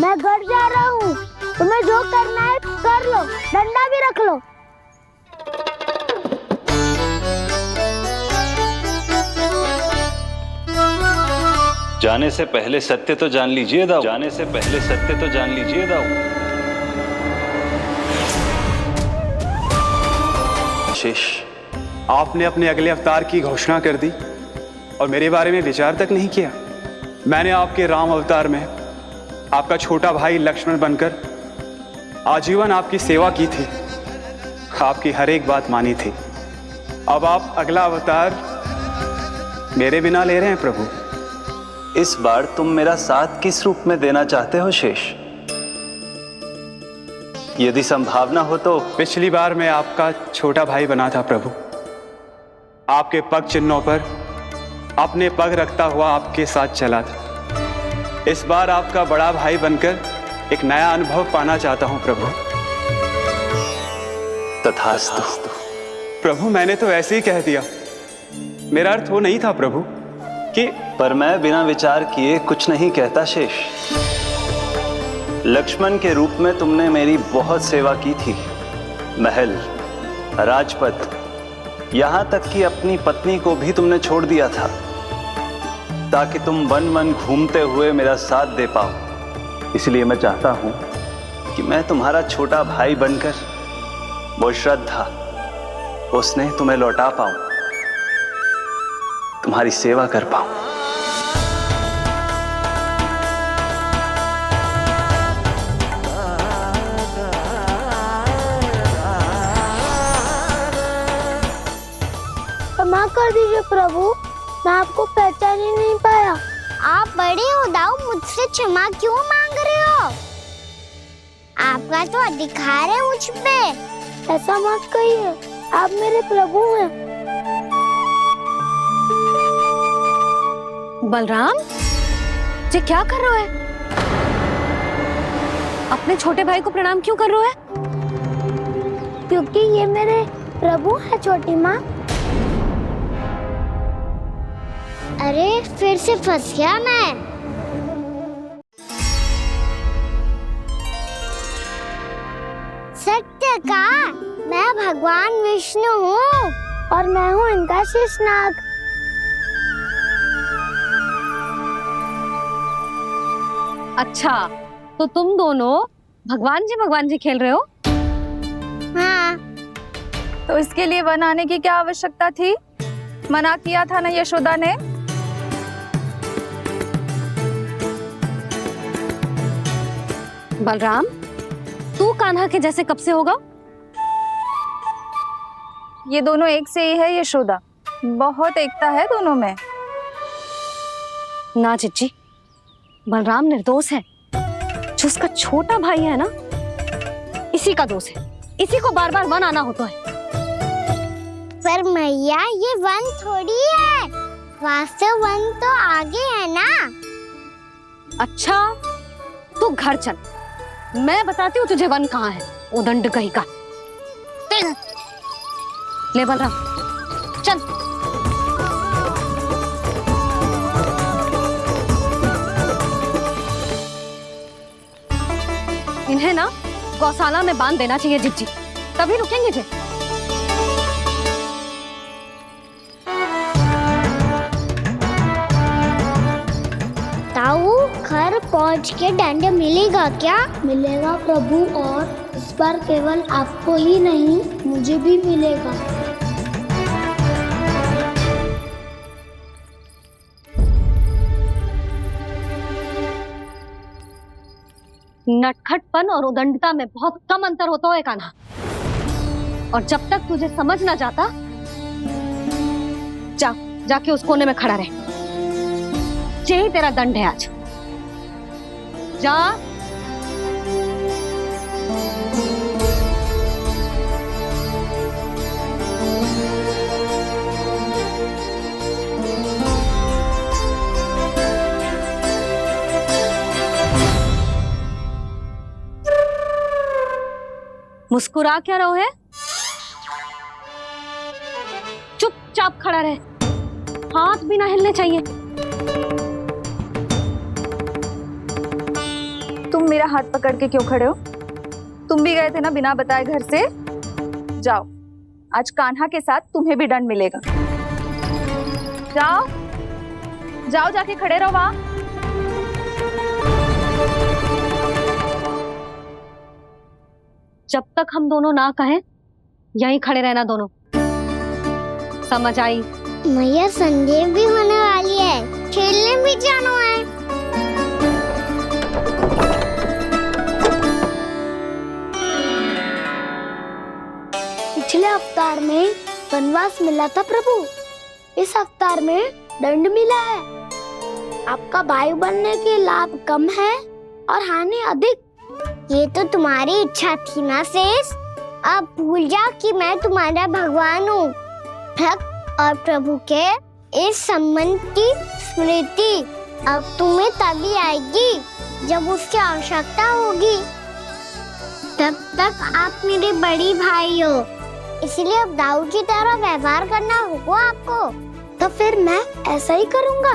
मैं घर जा रहा हूँ, तुम्हें जो करना है कर लो, डंडा भी रख लो। जाने से पहले सत्य तो जान लीजिए दाऊ, जाने से पहले सत्य तो जान लीजिए दाऊ। शेष, आपने अपने अगले अवतार की घोषणा कर दी और मेरे बारे में विचार तक नहीं किया। मैंने आपके राम अवतार में आपका छोटा भाई लक्ष्मण बनकर आजीवन आपकी सेवा की थी, आपकी हर एक बात मानी थी। अब आप अगला अवतार मेरे बिना ले रहे हैं प्रभु। इस बार तुम मेरा साथ किस रूप में देना चाहते हो शेष? यदि संभावना हो तो। पिछली बार मैं आपका छोटा भाई बना था प्रभु, आपके पग चिन्हों पर अपने पग रखता हुआ आपके साथ चला था। इस बार आपका बड़ा भाई बनकर एक नया अनुभव पाना चाहता हूं प्रभु। तथास्तु। प्रभु, मैंने तो ऐसे ही कह दिया, मेरा अर्थ वो नहीं था प्रभु कि पर मैं बिना विचार किए कुछ नहीं कहता शेष। लक्ष्मण के रूप में तुमने मेरी बहुत सेवा की थी। महल, राजपथ, यहां तक कि अपनी पत्नी को भी तुमने छोड़ दिया था ताकि तुम वन वन घूमते हुए मेरा साथ दे पाओ। इसलिए मैं चाहता हूं कि मैं तुम्हारा छोटा भाई बनकर वो श्रद्धा, वो स्नेह तुम्हें लौटा पाऊं, तुम्हारी सेवा कर पाऊं। क्षमा कर दीजिए प्रभु, मैं आपको पहचान ही नहीं पाया। आप बड़े हो दाऊ, मुझसे क्षमा क्यों मांग रहे हो? आपका तो अधिकार है मुझ पे। ऐसा मत कहिए, आप मेरे प्रभु हैं। बलराम, ये क्या कर रहा है? अपने छोटे भाई को प्रणाम क्यों कर रहा है? क्योंकि ये मेरे प्रभु है छोटी माँ। अरे फिर से फंस गया मैं। सत्य का, मैं भगवान विष्णु हूँ और मैं हूँ इनका शेषनाग। अच्छा, तो तुम दोनों भगवान जी खेल रहे हो? हाँ। तो इसके लिए वन आने की क्या आवश्यकता थी? मना किया था ना यशोदा ने। बलराम, तू कान्हा के जैसे कब से होगा? ये दोनों एक से ही है यशोदा, बहुत एकता है दोनों में। ना चिच्ची, बलराम निर्दोष है। जो उसका छोटा भाई है ना, इसी का दोष है। इसी को बार बार वन आना होता है। पर मैया, ये वन थोड़ी है, वास्तव वन तो आगे है ना। अच्छा, तू घर चल, मैं बताती हूँ तुझे वन कहाँ है। उदंड कहीं का। ले बलराम, चल। इन्हें ना गौशाला में बांध देना चाहिए जिज्जी, तभी रुकेंगे जे। ताऊ, घर पहुंच के दंड मिलेगा क्या? मिलेगा प्रभु, और इस बार केवल आपको ही नहीं, मुझे भी मिलेगा। नटखटपन और उदंडता में बहुत कम अंतर होता है कान्हा, और जब तक तुझे समझ ना जाता, जाके उस कोने में खड़ा रहे। यही तेरा दंड है आज। जा। मुस्कुरा क्या रहो है? चुपचाप खड़ा रहे, हाथ भी ना हिलने चाहिए। तुम मेरा हाथ पकड़ के क्यों खड़े हो? तुम भी गए थे ना बिना बताए घर से। जाओ, आज कान्हा के साथ तुम्हें भी दंड मिलेगा। जाओ जाओ, जाके खड़े रहो वहां। जब तक हम दोनों ना कहें, यहीं खड़े रहना दोनों। समझ आई? मैया, संध्या भी होने वाली है, खेलने भी जाना है। पिछले अवतार में वनवास मिला था प्रभु, इस अवतार में दंड मिला है। आपका भाई बनने के लाभ कम है और हानि अधिक। ये तो तुम्हारी इच्छा थी ना शेष। अब भूल जा कि मैं तुम्हारा भगवान हूँ। भक्त और प्रभु के इस संबंध की स्मृति अब तुम्हें तभी आएगी जब उसकी आवश्यकता होगी। तब तक आप मेरे बड़ी भाई हो, इसलिए अब दाऊ की तरह व्यवहार करना होगा आपको। तो फिर मैं ऐसा ही करूँगा।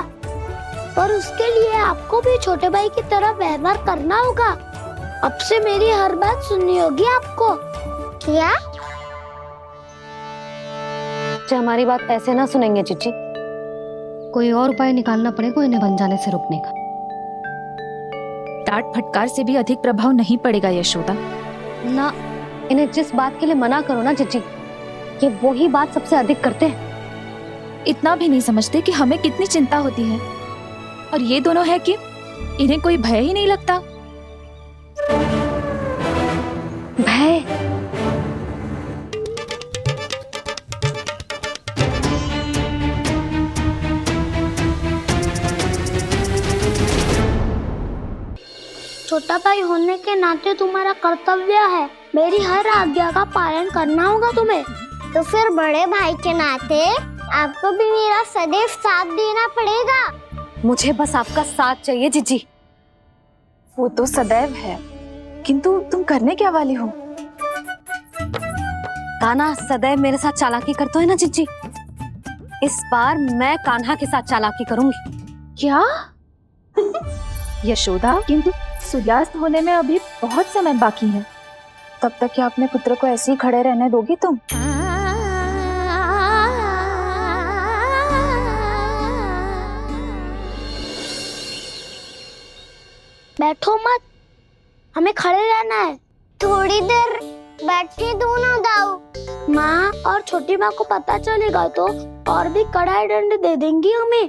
पर उसके लिए आपको भी छोटे भाई की तरह व्यवहार करना होगा। अब से मेरी हर बात सुननी होगी आपको। क्या? हमारी बात ऐसे ना सुनेंगे चिची, कोई और उपाय निकालना पड़ेगा इन्हें बन जाने से रुकने का। डांट फटकार से भी अधिक प्रभाव नहीं पड़ेगा यशोदा। ना, इन्हें जिस बात के लिए मना करो ना चिची, ये वही बात सबसे अधिक करते हैं। इतना भी नहीं समझते कि हमें कितनी चिंता होती है, और ये दोनों है कि इन्हें कोई भय ही नहीं लगता। भय? छोटा भाई होने के नाते तुम्हारा कर्तव्य है, मेरी हर आज्ञा का पालन करना होगा तुम्हें। तो फिर बड़े भाई के नाते आपको भी मेरा सदैव साथ देना पड़ेगा। मुझे बस आपका साथ चाहिए जीजी। वो तो सदैव है, किंतु तुम करने क्या वाली हो? कान्हा सदैव मेरे साथ चालाकी करता है ना जीजी, इस बार मैं कान्हा के साथ चालाकी करूंगी। क्या? यशोदा, किंतु सूर्यास्त होने में अभी बहुत समय बाकी है, तब तक क्या अपने पुत्र को ऐसे ही खड़े रहने दोगी तुम? बैठो मत, हमें खड़े रहना है। थोड़ी देर बैठे दो ना दाऊ। माँ और छोटी माँ को पता चलेगा तो और भी कड़ा दंड दे देंगी हमें।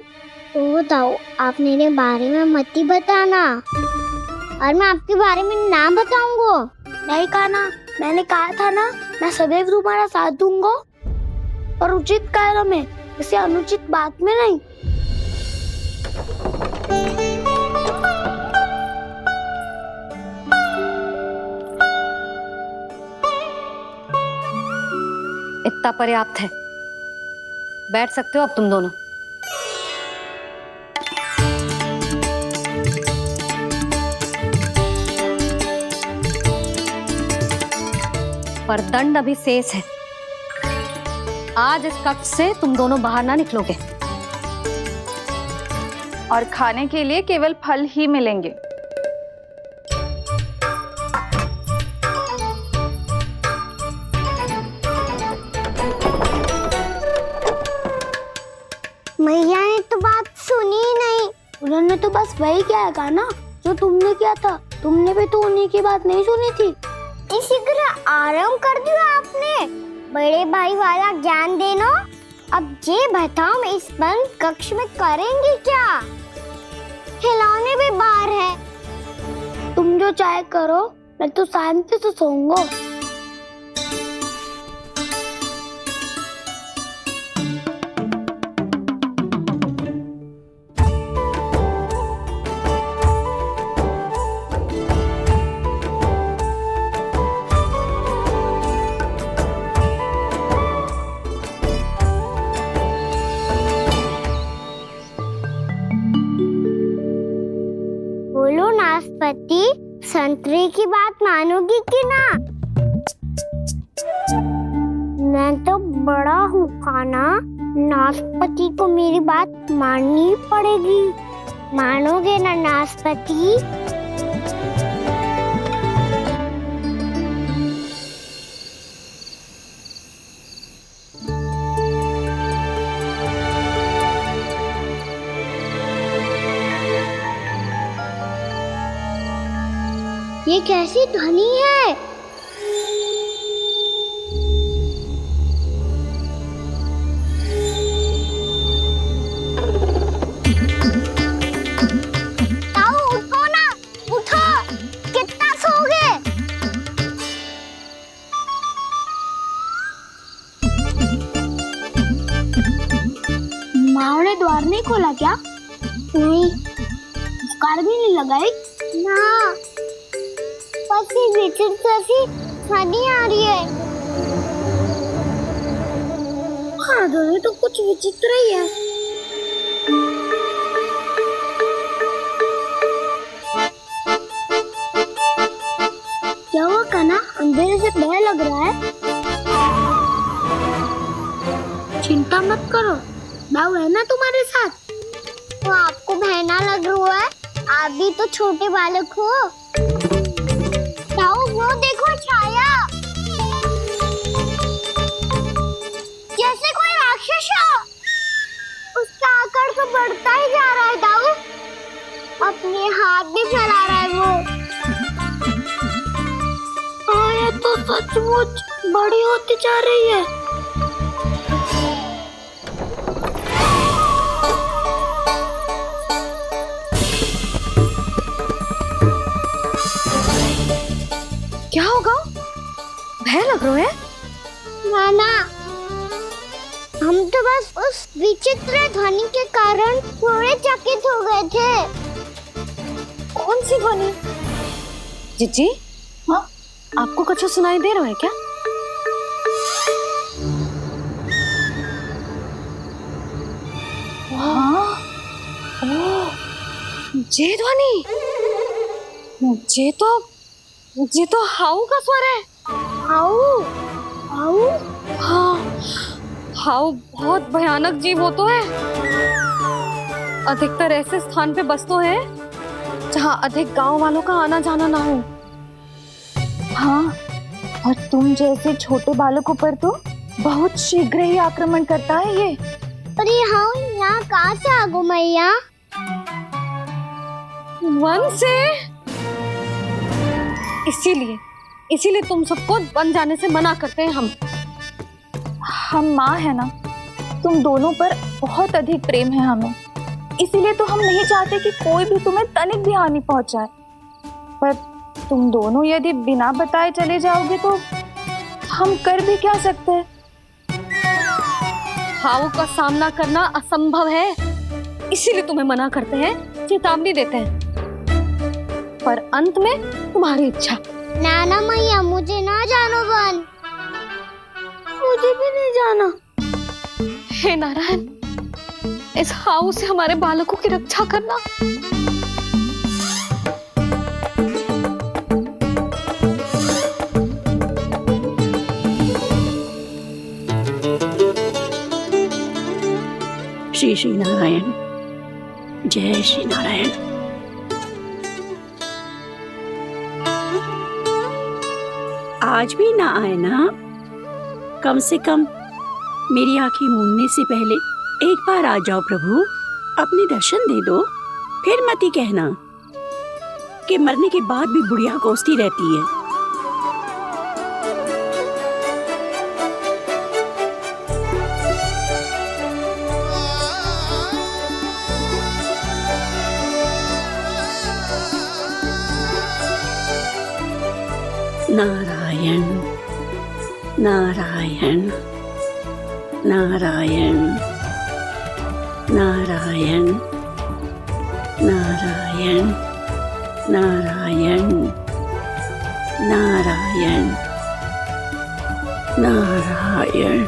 ओ दाऊ, आप मेरे बारे में मत ही बताना, और मैं आपके बारे में ना बताऊंगा। नहीं कान्हा, मैंने कहा था ना, मैं सदैव तुम्हारा साथ दूंगा, और उचित कार्य में, इसे अनुचित बात में नहीं। इतना पर्याप्त है, बैठ सकते हो अब तुम दोनों। पर दंड अभी शेष है। आज इस कक्ष से तुम दोनों बाहर ना निकलोगे, और खाने के लिए केवल फल ही मिलेंगे। मैया ने तो बात सुनी ही नहीं। उन्होंने तो बस वही किया ना जो तुमने किया था। तुमने भी तो उन्हीं की बात नहीं सुनी थी। इसी तरह आराम कर दिया आपने। बड़े भाई वाला ज्ञान देना। अब ये बताओ, इस बंद कक्ष में करेंगे क्या? खिलौने भी बाहर है। तुम जो चाहे करो, मैं तो शांति से सोऊंगा। बोलो नाशपाती, संतरे की बात मानोगी कि ना? मैं तो बड़ा हूँ कान्हा, नाशपाती को मेरी बात माननी पड़ेगी। मानोगे ना नाशपाती? ये कैसी ध्वनि है? ताऊ उठो ना, उठो, कितना सोओगे? माँ ने द्वार नहीं खोला क्या? नहीं। कार भी नहीं लगाई? ना। जैसी ध्वनि आ रही है। हाँ, ध्वनि तो कुछ विचित्र ही है। क्या हुआ कान्हा, अंधेरे से भय लग रहा है? चिंता मत करो, दाऊ है ना तुम्हारे साथ। वो आपको भय नैना लग रहा है, आप भी तो छोटे बालक हो। ताऊ वो देखो छाया, जैसे कोई राक्षस हो। उसका आकार तो बढ़ता ही जा रहा है ताऊ, अपने हाथ भी फैला रहा है वो। हाँ ये तो सचमुच बड़ी होती जा रही है। क्या होगा? भय लग रहा है? नाना, हम तो बस उस विचित्र ध्वनि के कारण थोड़े चकित हो गए थे। कौन सी ध्वनि? जीजी, हाँ, आपको कुछ सुनाई दे रहा है क्या? हाँ, ओह, ये ध्वनि, ये तो हाउ का स्वर है। हाउ? हाउ? हाँ, हाउ बहुत भयानक जीव हो तो है। अधिकतर ऐसे स्थान पे बस तो है जहाँ अधिक गांव वालों का आना जाना ना हो। हाँ, और तुम जैसे छोटे बालकों पर तो बहुत शीघ्र ही आक्रमण करता है ये। पर ये हाउ यहाँ कहाँ से आ गो मैया? वन से। इसीलिए तुम सबको वन जाने से मना करते हैं हम माँ है ना, तुम दोनों पर बहुत अधिक प्रेम है हमें, इसीलिए तो हम नहीं चाहते कि कोई भी तुम्हें तनिक भी हानि पहुंचाए। पर तुम दोनों यदि बिना बताए चले जाओगे तो हम कर भी क्या सकते हैं? हाउ का सामना करना असंभव है, इसीलिए तुम्हें मना करते हैं, चेतावनी देते हैं। पर अंत में तुम्हारी इच्छा। नाना मैया मुझे ना जानो वन, मुझे भी नहीं जाना। हे नारायण, इस हाउ से हमारे बालकों की रक्षा करना। श्री श्री नारायण, जय श्री नारायण। आज भी ना आए ना? कम से कम मेरी आंखें मूंदने से पहले एक बार आ जाओ प्रभु, अपने दर्शन दे दो। फिर मत ही कहना कि मरने के बाद भी बुढ़िया कोसती रहती है। नारायण नारायण नारायण नारायण नारायण नारायण नारायण नारायण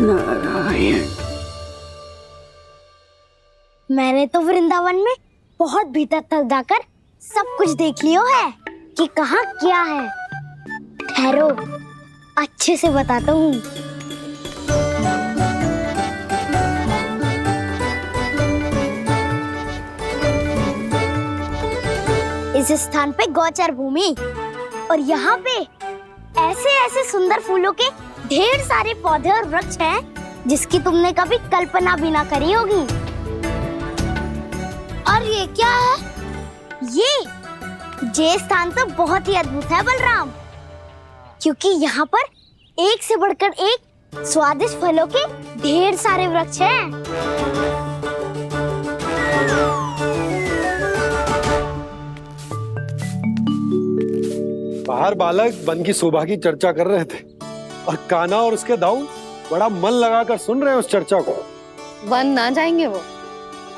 नारायण। मैंने तो वृंदावन में बहुत भीतर तक जाकर सब कुछ देख लियो है कि कहाँ क्या है। ठहरो, अच्छे से बताता हूँ। इस स्थान पे गौचर भूमि, और यहाँ पे ऐसे ऐसे सुंदर फूलों के ढेर सारे पौधे और वृक्ष हैं जिसकी तुमने कभी कल्पना भी ना करी होगी। और ये क्या है? ये स्थान तो बहुत ही अद्भुत है बलराम, क्योंकि यहाँ पर एक से बढ़कर एक स्वादिष्ट फलों के ढेर सारे वृक्ष हैं। बाहर बालक वन की शोभा की चर्चा कर रहे थे और कान्हा और उसके दाऊ बड़ा मन लगाकर सुन रहे हैं उस चर्चा को। वन ना जाएंगे वो?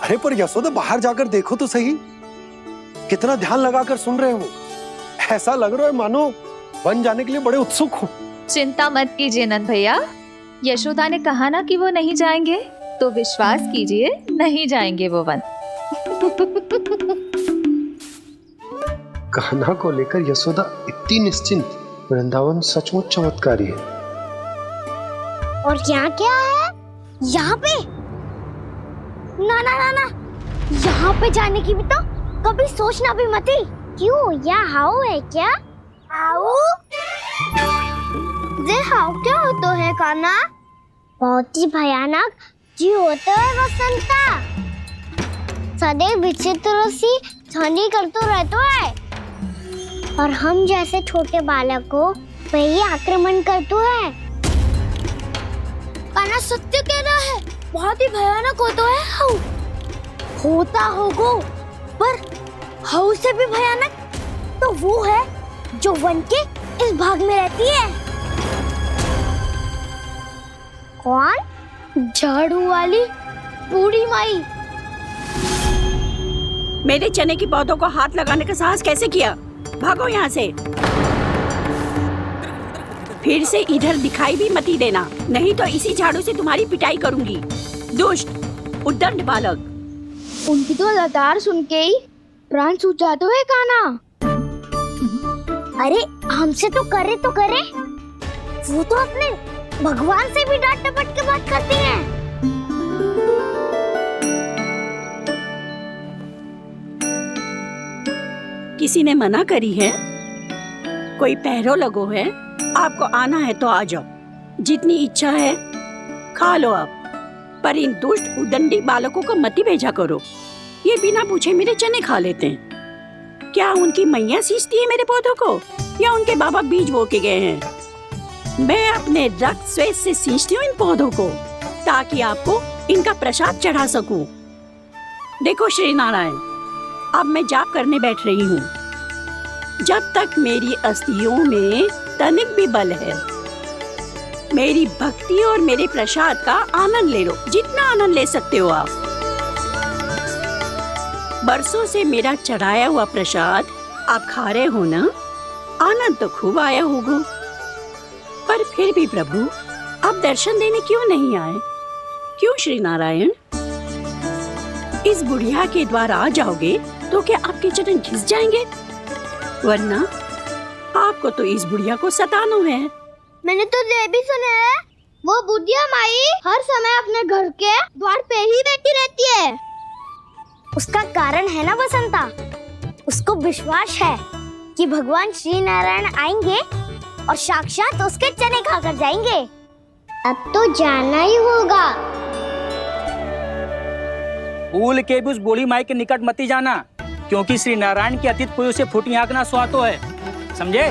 अरे पर यशोदा, बाहर जाकर देखो तो सही, कितना ध्यान लगाकर सुन रहे हो। ऐसा लग रहा है मानो वन जाने के लिए बड़े उत्सुक हो। चिंता मत कीजिए नंद भैया, यशोदा ने कहा ना कि वो नहीं जाएंगे, तो विश्वास कीजिए नहीं जाएंगे वो वन। कान्हा को लेकर यशोदा इतनी निश्चिंत, वृंदावन सचमुच चमत्कारी है। और यहाँ क्या है? यहाँ पे ना ना ना ना, यहाँ पे जाने की भी तो कभी सोचना भी मत ही। क्यों, यह हाउ है क्या? हाउ? ये हाउ क्या होता है कान्हा? बहुत ही भयानक जी होता है बसंता। सदैव विचित्र सी ध्वनि करते रहता है और हम जैसे छोटे बालक को वही आक्रमण करते है। कान्हा सत्य कह रहा है, बहुत ही भयानक होता है हाउ। होता होगा, पर हाउ से भी भयानक तो वो है जो वन के इस भाग में रहती है। कौन? झाड़ू वाली बूढ़ी माई। मेरे चने की पौधों को हाथ लगाने का साहस कैसे किया? भागो यहाँ से। फिर से इधर दिखाई भी मत देना, नहीं तो इसी झाड़ू से तुम्हारी पिटाई करूंगी। दुष्ट, उद्दंड बालक। उनकी तो लतार सुन के ही प्राण सूझ जाते हैं कान्हा। अरे हमसे तो करे, वो तो अपने भगवान से भी डांट डपट के बात करती हैं। किसी ने मना करी है? कोई पहरो लगो है? आपको आना है तो आ जाओ, जितनी इच्छा है खा लो आप, पर इन दुष्ट उदंडी बालकों को मत ही भेजा करो। ये बिना पूछे मेरे चने खा लेते हैं। क्या उनकी मैया सींचती है मेरे पौधों को, या उनके बाबा बीज बो के गए हैं? मैं अपने रक्त स्वेद से सींचती हूँ इन पौधों को, ताकि आपको इनका प्रसाद चढ़ा सकूं। देखो श्री नारायण, अब मैं जाप करने बैठ रही हूँ। जब तक मेरी अस्थियों में तनिक भी बल है, मेरी भक्ति और मेरे प्रसाद का आनंद ले लो, जितना आनंद ले सकते हो आप। बरसों से मेरा चढ़ाया हुआ प्रसाद आप खा रहे हो ना, आनंद तो खूब आया होगा। पर फिर भी प्रभु, आप दर्शन देने क्यों नहीं आए? क्यों श्री नारायण? इस बुढ़िया के द्वार आ जाओगे तो क्या आपके चरण घिस जाएंगे? वरना आपको तो इस बुढ़िया को सताना है। मैंने तो ये भी सुना है, वो बुढ़िया माई हर समय अपने घर के द्वार पे ही बैठी रहती है। उसका कारण है ना बसंता, उसको विश्वास है कि भगवान श्री नारायण आएंगे और साक्षात उसके चने खाकर जाएंगे। अब तो जाना ही होगा। भूल के भी उस बूढ़ी माई के निकट मत ही जाना, क्योंकि श्री नारायण की अतीत कोई उसे फूटी आंख ना सुहातो है, समझे?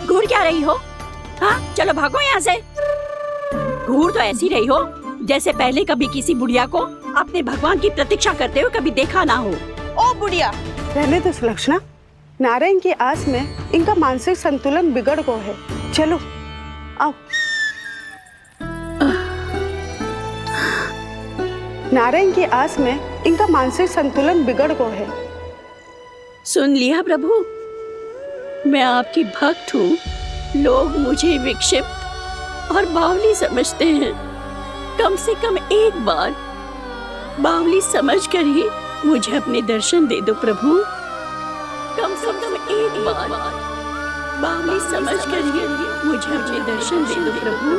घूर क्या रही हो? हाँ, चलो भागो यहाँ से। घूर तो ऐसी रही हो जैसे पहले कभी किसी बुढ़िया को अपने भगवान की प्रतीक्षा करते हुए कभी देखा ना हो। ओ बुढ़िया, रहने दो सुलक्षणा। नारायण की आस में इनका मानसिक संतुलन बिगड़ गया है। चलो आओ। नारायण की आस में इनका मानसिक संतुलन बिगड़ गया है। सुन लिया प्रभु, मैं आपकी भक्त हूँ। लोग मुझे विक्षिप्त और बावली समझते हैं। कम से कम एक बार बावली समझकर ही मुझे अपने दर्शन दे दो प्रभु। कम से कम एक बार बावली समझकर ही मुझे अपने दर्शन दे दो प्रभु।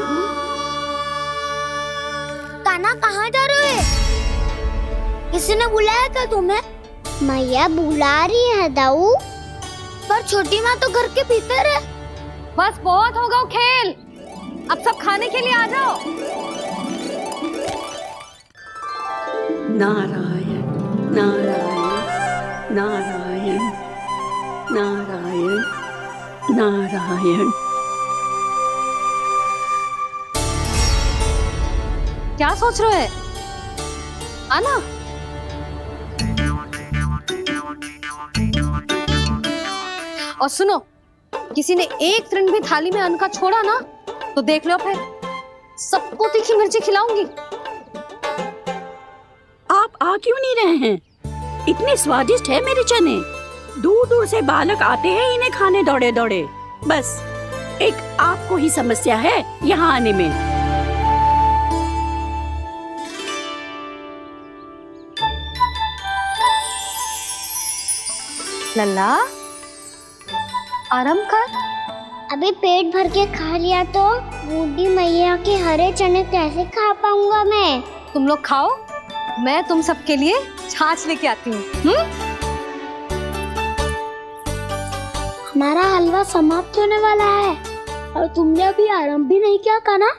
कान्हा कहाँ जा रहे हो? किसी ने बुलाया था तुम्हें? मैया बुला रही है दाऊ, पर छोटी माँ तो घर के भीतर है। बस बहुत हो गया खेल, अब सब खाने के लिए आ जाओ। नारायण नारायण नारायण नारायण नारायण। क्या सोच रहे हैं? आना। और सुनो, किसी ने एक तृण भी थाली में अन्न का छोड़ा ना, तो देख लो फिर सबको तीखी मिर्ची खिलाऊंगी। आप आ क्यों नहीं रहे हैं? इतने स्वादिष्ट है मेरे चने। दूर दूर से बालक आते हैं इन्हें खाने दौड़े दौड़े। बस एक आपको ही समस्या है यहाँ आने में। लल्ला, आराम कर, अभी पेट भर के खा लिया तो बूढ़ी मैया के हरे चने कैसे खा पाऊंगा मैं? तुम लोग खाओ, मैं तुम सबके लिए छाछ लेके आती हूँ। हमारा हलवा समाप्त होने वाला है और तुमने अभी आराम भी नहीं किया कान्हा।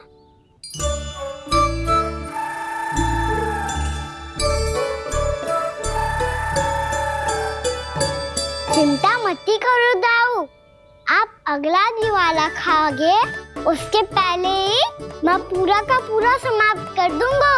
चिंता मत करो दाऊ, आप अगला दिवाला खाओगे उसके पहले ही मैं पूरा का पूरा समाप्त कर दूंगा।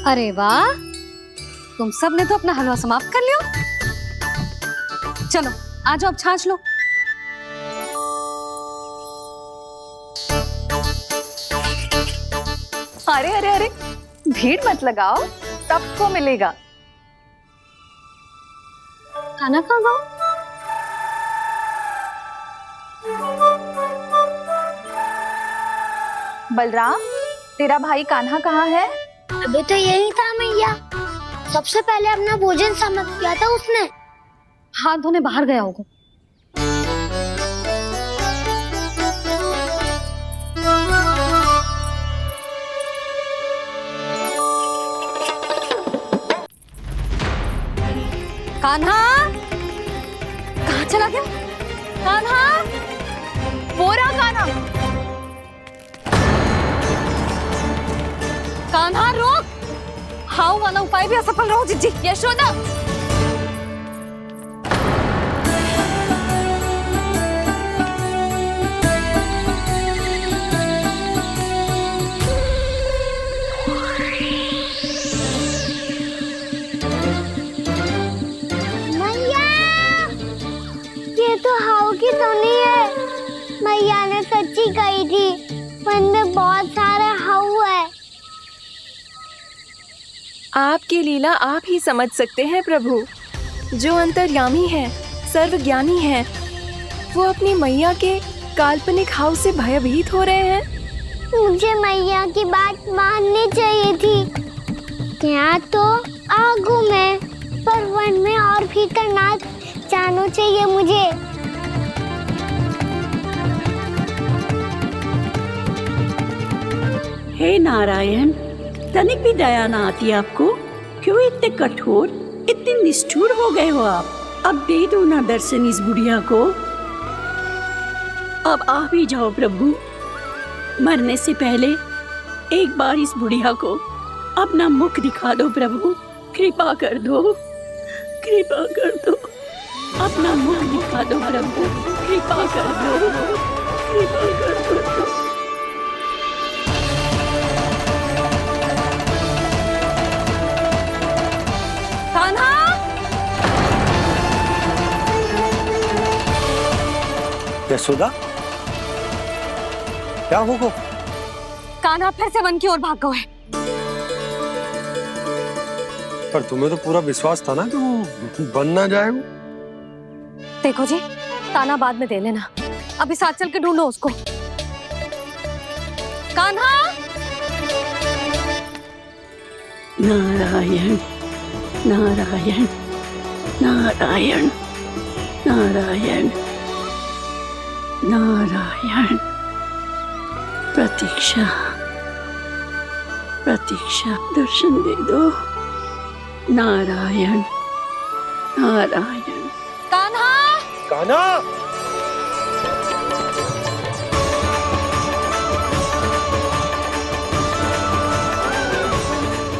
अरे वाह, तुम सब ने तो अपना हलवा समाप्त कर लिया। चलो आ जाओ, अब छाछ लो। अरे अरे अरे, भीड़ मत लगाओ, सबको मिलेगा। खाना कहाँ गया? बलराम, तेरा भाई कान्हा कहाँ है? अभी तो यही था मैया, सबसे पहले अपना भोजन समाप्त किया था उसने। हाथ धोने बाहर गया होगा। कान्हा कहाँ चला गया? कान्हा, वो रहा कान्हा। कान्हा रोक, हाउ वाला उपाय भी असफल रहो जिज्जी। यशोदा, मैया, ये तो हाउ की धुनी है। मैया ने सच्ची कही थी, वन में बहुत सारे हाउ है। आपकी लीला आप ही समझ सकते हैं प्रभु। जो अंतर्यामी है, सर्वज्ञानी है, वो अपनी मैया के काल्पनिक हाव से भयभीत हो रहे हैं। मुझे मैया की बात माननी चाहिए थी। यहाँ तो आगू में, पर वन में और भीतर ना जाना चाहिए मुझे। हे नारायण, तनिक भी दया ना आती आपको? क्यों इतने कठोर, इतने निष्ठुर हो गए हो आप? अब दे दो ना दर्शन इस बुढ़िया को। अब आ भी जाओ प्रभु, मरने से पहले एक बार इस बुढ़िया को अपना मुख दिखा दो प्रभु। कृपा कर दो, कृपा कर दो, अपना मुख दिखा दो प्रभु। कृपा कर दो, कृपा कर दो। कान्हा, यशोदा, क्या होगा? कान्हा फिर से वन की ओर भाग गया है। पर तुम्हें तो पूरा विश्वास था ना कि वो बन ना जाए। देखो जी, ताना बाद में दे लेना, अभी साथ चल के ढूंढो उसको। कान्हा, नारायण नारायण नारायण नारायण नारायण। प्रतीक्षा प्रतीक्षा, दर्शन दे दो। नारायण नारायण। कान्हा, कान्हा,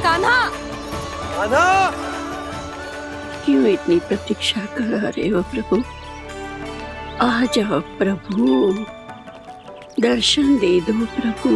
कान्हा, कान्हा, क्यों इतनी प्रतीक्षा करा रहे हो प्रभु? आ जाओ प्रभु, दर्शन दे दो प्रभु।